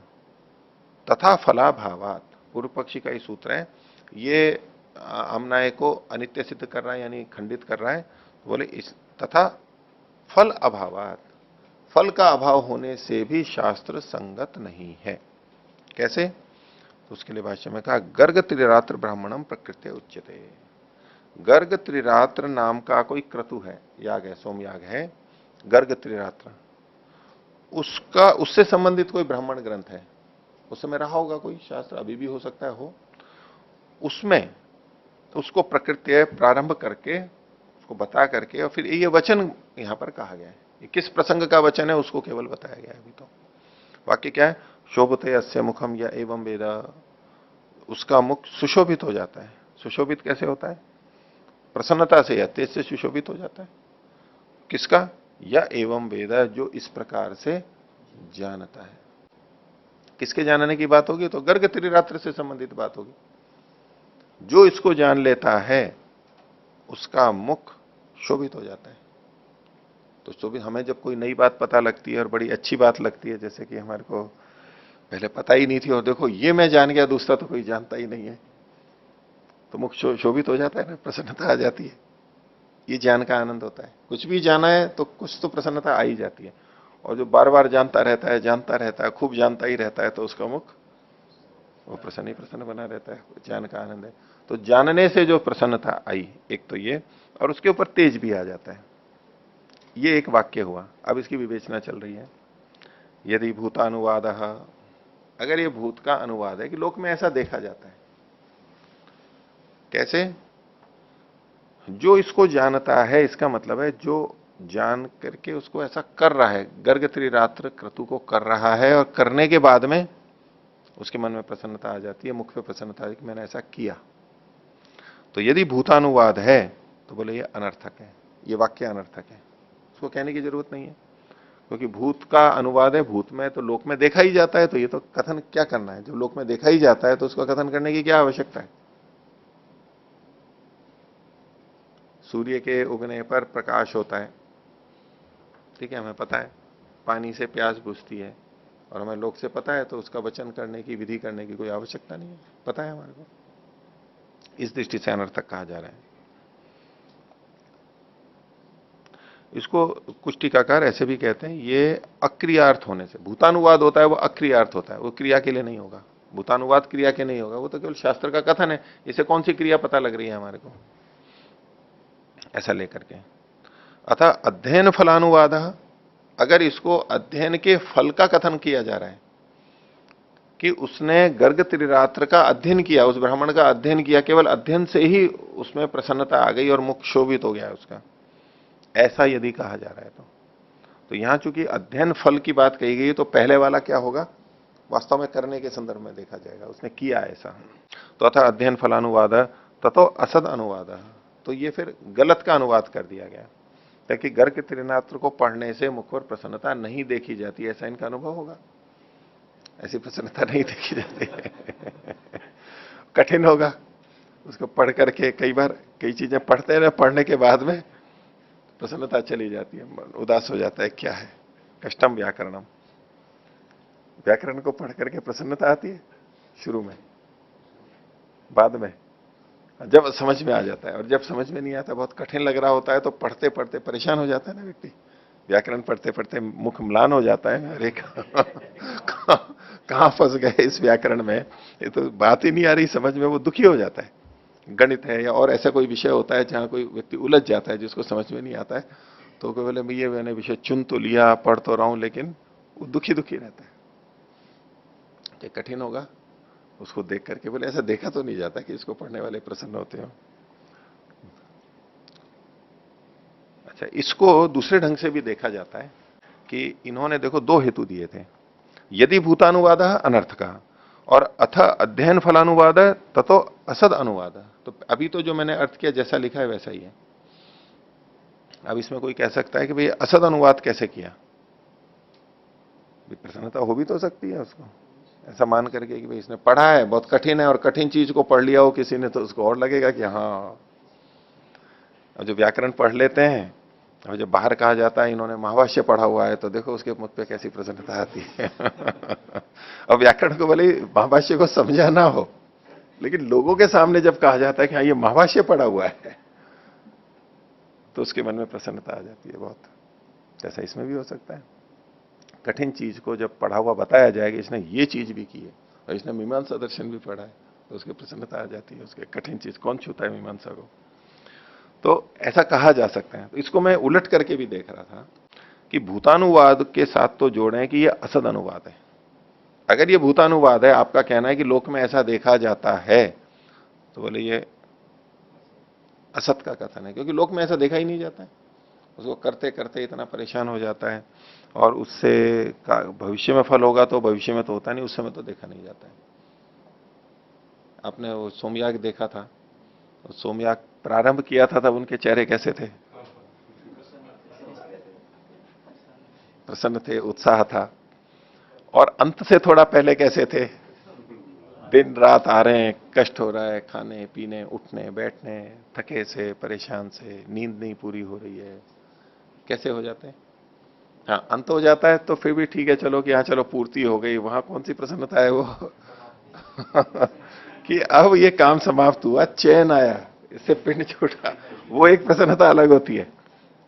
तथा फलाभावात, पूर्व पक्षी का ही सूत्र है, ये आमनाय को अनित्य सिद्ध कर रहा है यानी खंडित कर रहा है। तो बोले इस तथा फल अभावात, फल का अभाव होने से भी शास्त्र संगत नहीं है। कैसे? तो उसके लिए भाष्य में कहा गर्ग त्रिरात्र ब्राह्मणम प्रकृत्य उच्यते। गर्ग त्रिरात्र नाम का कोई क्रतु है, याग है, सोमयाग है, गर्ग त्रिरात्र, उसका उससे संबंधित कोई ब्राह्मण ग्रंथ है, उस समय रहा होगा कोई शास्त्र, अभी भी हो सकता है हो, उसमें तो उसको प्रकृत्य प्रारंभ करके उसको बता करके और फिर ये वचन यहां पर कहा गया है, ये किस प्रसंग का वचन है उसको केवल बताया गया है। अभी तो वाक्य क्या है, शोभते अस्य मुखम या एवं वेदा, उसका मुख सुशोभित हो जाता है। सुशोभित कैसे होता है? प्रसन्नता से या तेज से सुशोभित हो जाता है। किसका? या एवं वेदा, जो इस प्रकार से जानता है। किसके जानने की बात होगी? तो गर्ग त्रिरात्र से संबंधित बात होगी। जो इसको जान लेता है उसका मुख शोभित हो जाता है। तो शोभित, हमें जब कोई नई बात पता लगती है और बड़ी अच्छी बात लगती है, जैसे कि हमारे को पहले पता ही नहीं थी और देखो ये मैं जान गया, दूसरा तो कोई जानता ही नहीं है, तो मुख शोभित हो जाता है ना, प्रसन्नता आ जाती है। ये ज्ञान का आनंद होता है। कुछ भी जाना है तो कुछ तो प्रसन्नता आ ही जाती है। और जो बार बार जानता रहता है, खूब जानता ही रहता है, तो उसका मुख वो प्रसन्न ही प्रसन्न बना रहता है। ज्ञान का आनंद है। तो जानने से जो प्रसन्नता आई, एक तो ये, और उसके ऊपर तेज भी आ जाता है। ये एक वाक्य हुआ। अब इसकी विवेचना चल रही है। यदि भूतानुवाद, अगर ये भूत का अनुवाद है कि लोक में ऐसा देखा जाता है, कैसे? जो इसको जानता है, इसका मतलब है जो जान करके उसको ऐसा कर रहा है, गर्ग त्रिरात्र क्रतु को कर रहा है, और करने के बाद में उसके मन में प्रसन्नता आ जाती है, मुख पे प्रसन्नता आ जाती है कि मैंने ऐसा किया। तो यदि भूतानुवाद है तो बोले ये अनर्थक है, ये वाक्य अनर्थक है, उसको कहने की जरूरत नहीं है, क्योंकि भूत का अनुवाद है, भूत में तो लोक में देखा ही जाता है, तो ये तो कथन क्या करना है? जब लोक में देखा ही जाता है तो उसका कथन करने की क्या आवश्यकता है? सूर्य के उगने पर प्रकाश होता है, ठीक है, हमें पता है। पानी से प्यास बुझती है, और हमें लोक से पता है, तो उसका वचन करने की, विधि करने की कोई आवश्यकता नहीं है, पता है हमारे को। इस दृष्टि से अनर्थक कहा जा रहा है। इसको कुछ टीकाकार ऐसे भी कहते हैं, ये अक्रियार्थ होने से, भूतानुवाद होता है वो अक्रियार्थ होता है, वो क्रिया के लिए नहीं होगा। भूतानुवाद क्रिया के नहीं होगा, वो तो केवल शास्त्र का कथन है, इसे कौन सी क्रिया पता लग रही है हमारे को, ऐसा लेकर के। अतः अध्ययन फलानुवाद, अगर इसको अध्ययन के फल का कथन किया जा रहा है, कि उसने गर्ग त्रिरात्र का अध्ययन किया, उस ब्राह्मण का अध्ययन किया, केवल अध्ययन से ही उसमें प्रसन्नता आ गई और मुख शोभित हो गया उसका, ऐसा यदि कहा जा रहा है तो यहां चूंकि अध्ययन फल की बात कही गई तो पहले वाला क्या होगा, वास्तव में करने के संदर्भ में देखा जाएगा, उसने किया ऐसा। तो अथा अध्ययन फलानुवाद ततो असद अनुवाद, तो ये फिर गलत का अनुवाद कर दिया गया, ताकि गर्ग त्रिनात्र को पढ़ने से मुख पर प्रसन्नता नहीं देखी जाती, ऐसा इनका अनुभव होगा, ऐसी प्रसन्नता नहीं देखी जाती है। कठिन होगा उसको पढ़ करके, कई बार कई चीजें पढ़ते हैं ना, पढ़ने के बाद में प्रसन्नता चली जाती है, उदास हो जाता है, क्या है, कष्टम व्याकरणम, व्याकरण को पढ़ करके प्रसन्नता आती है शुरू में, बाद में जब समझ में आ जाता है, और जब समझ में नहीं आता, बहुत कठिन लग रहा होता है, तो पढ़ते पढ़ते परेशान हो जाता है ना व्यक्ति, व्याकरण पढ़ते पढ़ते मुख म्लान हो जाता है, अरे कहां फंस गए इस व्याकरण में, ये तो बात ही नहीं आ रही समझ में, वो दुखी हो जाता है। गणित है या और ऐसा कोई विषय होता है जहां कोई व्यक्ति उलझ जाता है, जिसको समझ में नहीं आता है, तो बोले ये मैंने विषय चुन तो लिया, पढ़ तो रहा हूं, लेकिन वो दुखी दुखी रहता है, ये कठिन होगा उसको देख करके, बोले ऐसा देखा तो नहीं जाता कि इसको पढ़ने वाले प्रसन्न होते हो। अच्छा, इसको दूसरे ढंग से भी देखा जाता है कि इन्होंने देखो दो हेतु दिए थे, यदि भूतानुवाद अनर्थ का, और अथ अध्ययन फलानुवाद ततो असद अनुवाद, तो अभी तो जो मैंने अर्थ किया जैसा लिखा है वैसा ही है। अब इसमें कोई कह सकता है कि भाई असद अनुवाद कैसे किया, प्रसन्नता हो भी तो सकती है उसको, ऐसा मान करके कि भाई इसने पढ़ा है, बहुत कठिन है, और कठिन चीज को पढ़ लिया हो किसी ने, तो उसको और लगेगा कि हाँ, अब जो व्याकरण पढ़ लेते हैं, और जब बाहर कहा जाता है इन्होंने महाभाष्य पढ़ा हुआ है, तो देखो उसके मुख पे कैसी प्रसन्नता आती है। अब व्याकरण को भले महाभाष्य को समझा ना हो, लेकिन लोगों के सामने जब कहा जाता है कि हाँ ये महाभाष्य पढ़ा हुआ है, तो उसके मन में प्रसन्नता आ जाती है बहुत। ऐसा इसमें भी हो सकता है, कठिन चीज को जब पढ़ा हुआ बताया जाएगा, इसने ये चीज भी की है और इसने मीमांसा दर्शन भी पढ़ा है, तो उसकी प्रसन्नता आ जाती है। उसके कठिन चीज कौन छूता है मीमांसा को, तो ऐसा कहा जा सकता है। तो इसको मैं उलट करके भी देख रहा था कि भूतानुवाद के साथ तो जोड़े कि ये असद अनुवाद है। अगर ये भूतानुवाद है, आपका कहना है कि लोक में ऐसा देखा जाता है, तो बोले ये असत का कथन है, क्योंकि लोक में ऐसा देखा ही नहीं जाता है, उसको करते करते इतना परेशान हो जाता है, और उससे भविष्य में फल होगा तो भविष्य में तो होता नहीं, उस समय तो देखा नहीं जाता है। आपने वो सोमयाग देखा था, तो सोमयाग प्रारंभ किया था तब उनके चेहरे कैसे थे, प्रसन्न थे, उत्साह था, और अंत से थोड़ा पहले कैसे थे, दिन रात आ रहे हैं, कष्ट हो रहा है, खाने पीने उठने बैठने, थके से परेशान से, नींद नहीं पूरी हो रही है, कैसे हो जाते हैं। हाँ, अंत हो जाता है तो फिर भी ठीक है, चलो कि हाँ चलो पूर्ति हो गई, वहां कौन सी प्रसन्नता है वो। कि अब ये काम समाप्त हुआ, चैन आया, इससे पिंड छूटा, वो एक प्रसन्नता अलग होती है।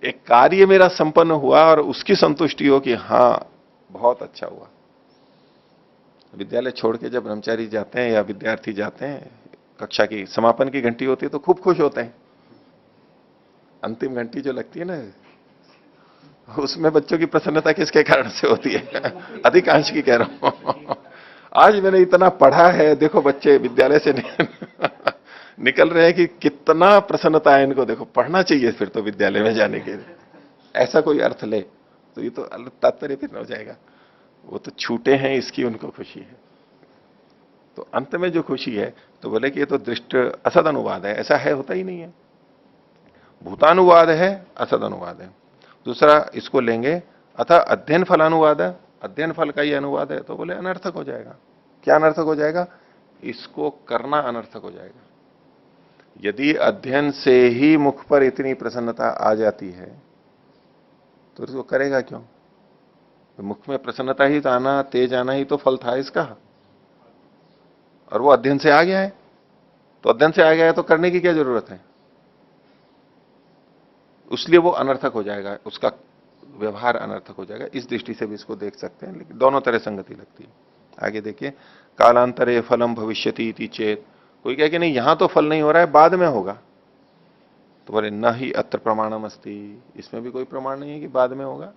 एक कार्य मेरा संपन्न हुआ और उसकी संतुष्टि हो कि हाँ बहुत अच्छा हुआ। विद्यालय छोड़ के जब ब्रह्मचारी जाते हैं या विद्यार्थी जाते हैं, कक्षा की समापन की घंटी होती है तो खूब खुश होते हैं। अंतिम घंटी जो लगती है ना, उसमें बच्चों की प्रसन्नता किसके कारण से होती है? अधिकांश की कह रहा हूं। आज मैंने इतना पढ़ा है, देखो बच्चे विद्यालय से निकल रहे हैं कि कितना प्रसन्नता है इनको, देखो पढ़ना चाहिए फिर तो विद्यालय में जाने के लिए, ऐसा कोई अर्थ ले तो ये तो अलग तात्पर्य फिर हो जाएगा। वो तो छूटे हैं इसकी उनको खुशी है, तो अंत में जो खुशी है, तो बोले कि ये तो दृष्ट असद अनुवाद है, ऐसा है, होता ही नहीं है। भूतानुवाद है, असद अनुवाद है। दूसरा इसको लेंगे अतः अध्ययन फलानुवाद है, अध्ययन फल का ही अनुवाद है, तो बोले अनर्थक हो जाएगा। क्या अनर्थक हो जाएगा? इसको करना अनर्थक हो जाएगा। यदि अध्ययन से ही मुख पर इतनी प्रसन्नता आ जाती है तो इसको करेगा क्यों? तो मुख में प्रसन्नता ही आना, तेज आना ही तो फल था इसका, और वो अध्ययन से आ गया है, तो अध्ययन से आ गया है तो करने की क्या जरूरत है? इसलिए वो अनर्थक हो जाएगा, उसका व्यवहार अनर्थक हो जाएगा। इस दृष्टि से भी इसको देख सकते हैं, लेकिन दोनों तरह संगति लगती है। आगे देखिए, कालांतरे फलम भविष्यति इति चेत, कोई कहे कि नहीं यहां तो फल नहीं हो रहा है, बाद में होगा, तो बोले न ही अत्र प्रमाणम अस्ति, इसमें भी कोई प्रमाण नहीं है कि बाद में होगा,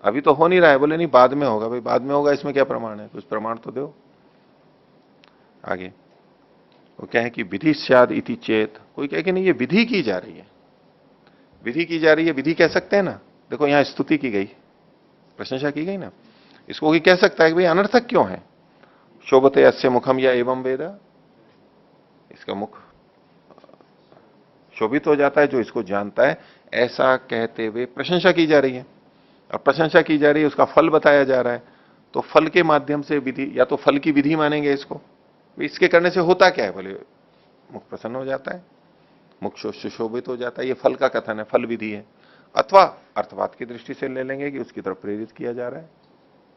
अभी तो हो नहीं रहा है। बोले नहीं बाद में होगा। भाई बाद में होगा इसमें क्या प्रमाण है? कुछ प्रमाण तो दो। आगे वो क्या है कि विधि स्याद इति चेत, कोई कहे कि नहीं ये विधि की जा रही है, विधि की जा रही है, विधि कह सकते हैं ना। देखो यहां स्तुति की गई, प्रशंसा की गई ना, इसको कोई कह सकता है कि भाई अनर्थक क्यों है, शोभते अस्य मुखम या एवं वेद, इसका मुख शोभित हो जाता है जो इसको जानता है, ऐसा कहते हुए प्रशंसा की जा रही है। और प्रशंसा की जा रही है, उसका फल बताया जा रहा है, तो फल के माध्यम से विधि, या तो फल की विधि मानेंगे इसको, इसके करने से होता क्या है, बोले मुख प्रसन्न हो जाता है, मुख सुशोभित हो जाता है, ये फल का कथन है, फल विधि है। अथवा अर्थवाद की दृष्टि से ले लेंगे कि उसकी तरफ प्रेरित किया जा रहा है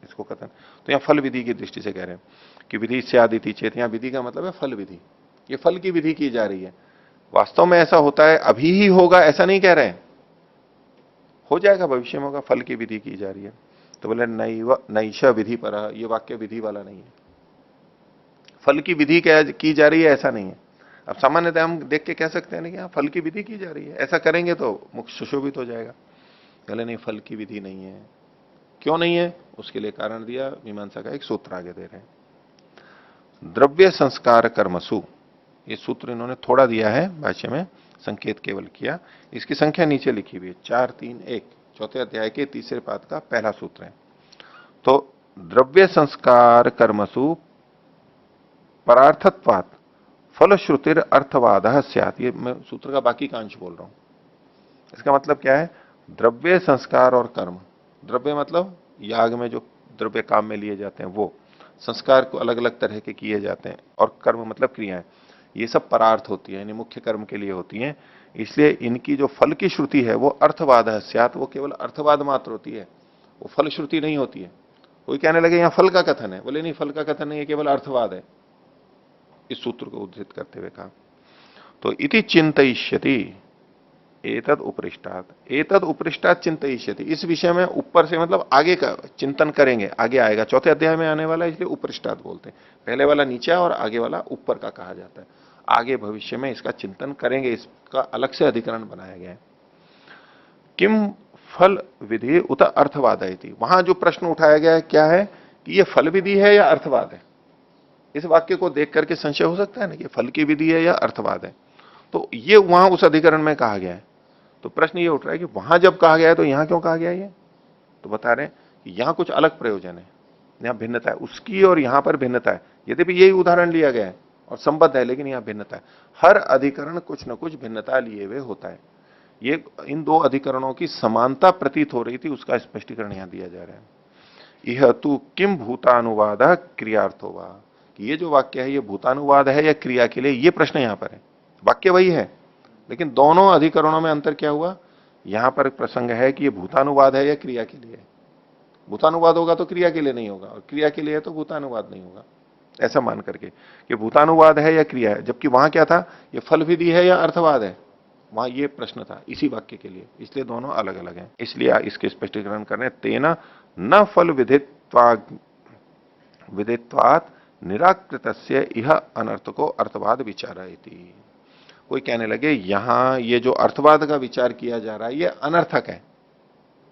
इसको कथन, तो यहाँ फल विधि की दृष्टि से कह रहे हैं कि विधि से आदिति चेत, यहाँ विधि का मतलब है फल विधि, ये फल की विधि की जा रही है। वास्तव में ऐसा होता है, अभी ही होगा ऐसा नहीं कह रहे हैं, हो जाएगा, भविष्य में होगा, फल की विधि की जा रही है। तो बोले नैश विधि पर, ये वाक्य विधि वाला नहीं है, फल की विधि की जा रही है ऐसा नहीं है। अब सामान्यतः हम देख के कह सकते हैं ना कि हाँ फल की विधि की जा रही है, ऐसा करेंगे तो मुख सुशोभित हो जाएगा, बोले नहीं फल की विधि नहीं है। क्यों नहीं है, उसके लिए कारण दिया, मीमांसा का एक सूत्र आगे दे रहे हैं। द्रव्य संस्कार कर्मसु, ये सूत्र इन्होंने थोड़ा दिया है भाष्य में, संकेत केवल किया, इसकी संख्या नीचे लिखी हुई है 4, 3, 1, चौथे अध्याय के तीसरे पाद का पहला सूत्र है। तो द्रव्य संस्कार कर्मसु परार्थत्वात् फलश्रुतिर अर्थवादः स्यात्, ये मैं सूत्र का बाकी का अंश बोल रहा हूं। इसका मतलब क्या है, द्रव्य संस्कार और कर्म, द्रव्य मतलब याग में जो द्रव्य काम में लिए जाते हैं वो, संस्कार को अलग अलग तरह के किए जाते हैं, और कर्म मतलब क्रियाएं, ये सब परार्थ होती है, यानी मुख्य कर्म के लिए होती हैं। इसलिए इनकी जो फल की श्रुति है वो अर्थवाद है स्यात्, वो केवल अर्थवाद मात्र होती है, वो फल श्रुति नहीं होती है। कोई कहने लगे यहाँ फल का कथन है, बोले नहीं फल का कथन नहीं है, केवल अर्थवाद है, इस सूत्र को उद्धृत करते हुए कहा। तो इति चिंतयिष्यति एतद उपरिष्टात चिंतयिष्यति, इस विषय में ऊपर से मतलब आगे का चिंतन करेंगे, आगे आएगा, चौथे अध्याय में आने वाला है, इसलिए उपरिष्टात बोलते हैं। पहले वाला नीचे और आगे वाला ऊपर का कहा जाता है, आगे भविष्य में इसका चिंतन करेंगे, इसका अलग से अधिकरण बनाया गया है। किम फल विधि उत अर्थवाद है, वहां जो प्रश्न उठाया गया है क्या है कि ये फल विधि है या अर्थवाद है। इस वाक्य को देख करके संशय हो सकता है ना कि फल की विधि है या अर्थवाद है, तो ये वहां उस अधिकरण में कहा गया है। तो प्रश्न ये उठ रहा है कि वहां जब कहा गया है तो यहां क्यों कहा गया ये, तो बता रहे हैं कि यहां कुछ अलग प्रयोजन है, यहां भिन्नता है उसकी, और यहां पर भिन्नता है, यद्यपि यही उदाहरण लिया गया है और संबद्ध है, लेकिन यहां भिन्नता है। हर अधिकरण कुछ न कुछ भिन्नता लिए हुए होता है। ये इन दो अधिकरणों की समानता प्रतीत हो रही थी, उसका स्पष्टीकरण यहां दिया जा रहा है। यह तू किम भूतानुवाद क्रियार्थो वा, ये जो वाक्य है ये भूतानुवाद है या क्रिया के लिए, ये प्रश्न यहां पर है। वाक्य वही है, लेकिन दोनों अधिकरणों में अंतर क्या हुआ, यहां पर प्रसंग है कि ये भूतानुवाद है या क्रिया के लिए। भूतानुवाद होगा तो क्रिया के लिए नहीं होगा, और क्रिया के लिए है तो भूतानुवाद नहीं होगा, ऐसा मान करके कि भूतानुवाद है या क्रिया है। जबकि वहां क्या था, ये फल विधि है या अर्थवाद है, वहां ये प्रश्न था इसी वाक्य के लिए, इसलिए दोनों अलग अलग हैं। इसलिए इसके स्पष्टीकरण करने, तेना न फल विदित्वात् निराकृतस्य इह अनर्थको अर्थवाद विचारयति। कोई कहने लगे यहां ये जो अर्थवाद का विचार किया जा रहा है ये अनर्थक है,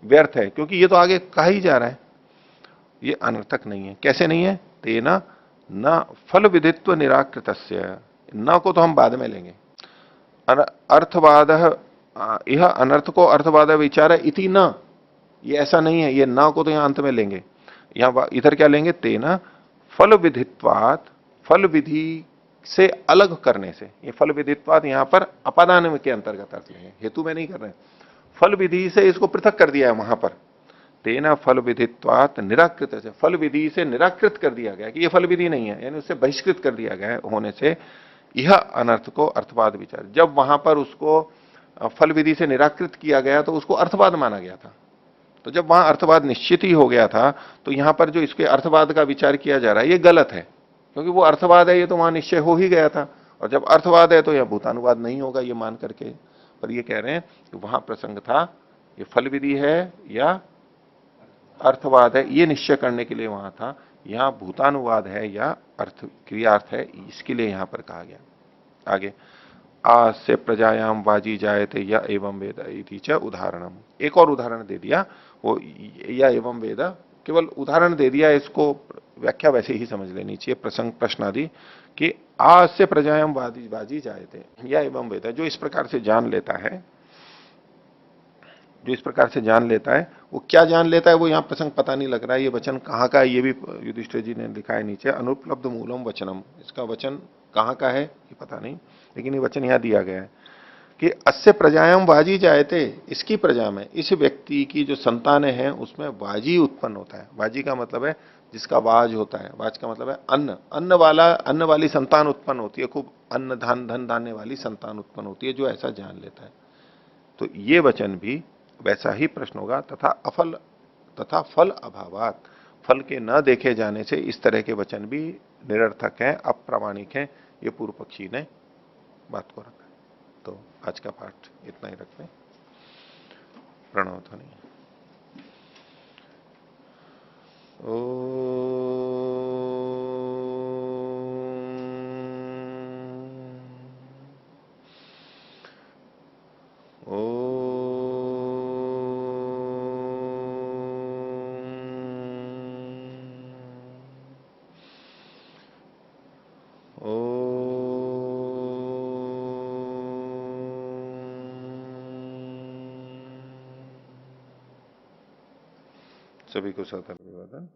व्यर्थ है, क्योंकि ये तो आगे कहा ही जा रहा है, ये अनर्थक नहीं है। कैसे नहीं है, तेना न फल विदित्व निराकृतस्य, न को तो हम बाद में लेंगे, अर्थवाद यह अनर्थको अर्थवाद विचार इति न, ये ऐसा नहीं है, ये न को तो यहां अंत में लेंगे, यहां इधर क्या लेंगे, तेना फल विधित्वात, फल विधि से अलग करने से, ये फल विधित्वात यहां पर अपादान के अंतर्गत अर्थ लेंगे, हेतु में नहीं कर रहे हैं, फल विधि से इसको पृथक कर दिया है वहां पर। तेना फल विधित्वात निराकृत से, फल विधि से निराकृत कर दिया गया कि ये फल विधि नहीं है, यानी उससे बहिष्कृत कर दिया गया होने से यह अनर्थ को अर्थवाद विचार। जब वहां पर उसको फल विधि से निराकृत किया गया तो उसको अर्थवाद माना गया था, तो जब वहां अर्थवाद निश्चित ही हो गया था, तो यहां पर जो इसके अर्थवाद का विचार किया जा रहा है ये गलत है, क्योंकि वो अर्थवाद है, ये तो वहां निश्चय हो ही गया था, और जब अर्थवाद है तो यह भूतानुवाद नहीं होगा, ये मान करके। पर ये कह रहे हैं कि वहां प्रसंग था ये फल विधि है या अर्थवाद है, ये निश्चय करने के लिए वहां था, यहां भूतानुवाद है या अर्थ क्रियार्थ है, इसके लिए यहां पर कहा गया। आगे आज से प्रजायाम वाजी जायते या एवं वेद इति च उदाहरणम, एक और उदाहरण दे दिया, वो या एवं वेद केवल उदाहरण दे दिया, इसको व्याख्या वैसे ही समझ लेनी चाहिए, प्रसंग प्रश्न आदि कि आज से प्रजाएं बाजी जाए थे या एवं वेद, जो इस प्रकार से जान लेता है, जो इस प्रकार से जान लेता है, वो क्या जान लेता है, वो यहां प्रसंग पता नहीं लग रहा है। ये वचन कहां का है, ये भी युधिष्ठिर जी ने लिखा है नीचे, अनुपलब्ध मूलम वचनम, इसका वचन कहां का है ये पता नहीं, लेकिन ये वचन यहां दिया गया है कि अस्य प्रजायाम वाजी जायते, इसकी प्रजा में, इस व्यक्ति की जो संतानें हैं उसमें वाजी उत्पन्न होता है। वाजी का मतलब है जिसका वाज होता है, वाज का मतलब है अन्न, अन्न वाली संतान उत्पन्न होती है, खूब अन्न धन दाने वाली संतान उत्पन्न होती है, जो ऐसा जान लेता है। तो ये वचन भी वैसा ही प्रश्न होगा, तथा फल अभावात, फल के न देखे जाने से इस तरह के वचन भी निरर्थक हैं, अप्रामाणिक हैं, ये पूर्व पक्षी ने बात को रखा है। तो आज का पाठ इतना ही रखते हैं। प्रणव ध्वनि। सभी को सादर अभिवादन।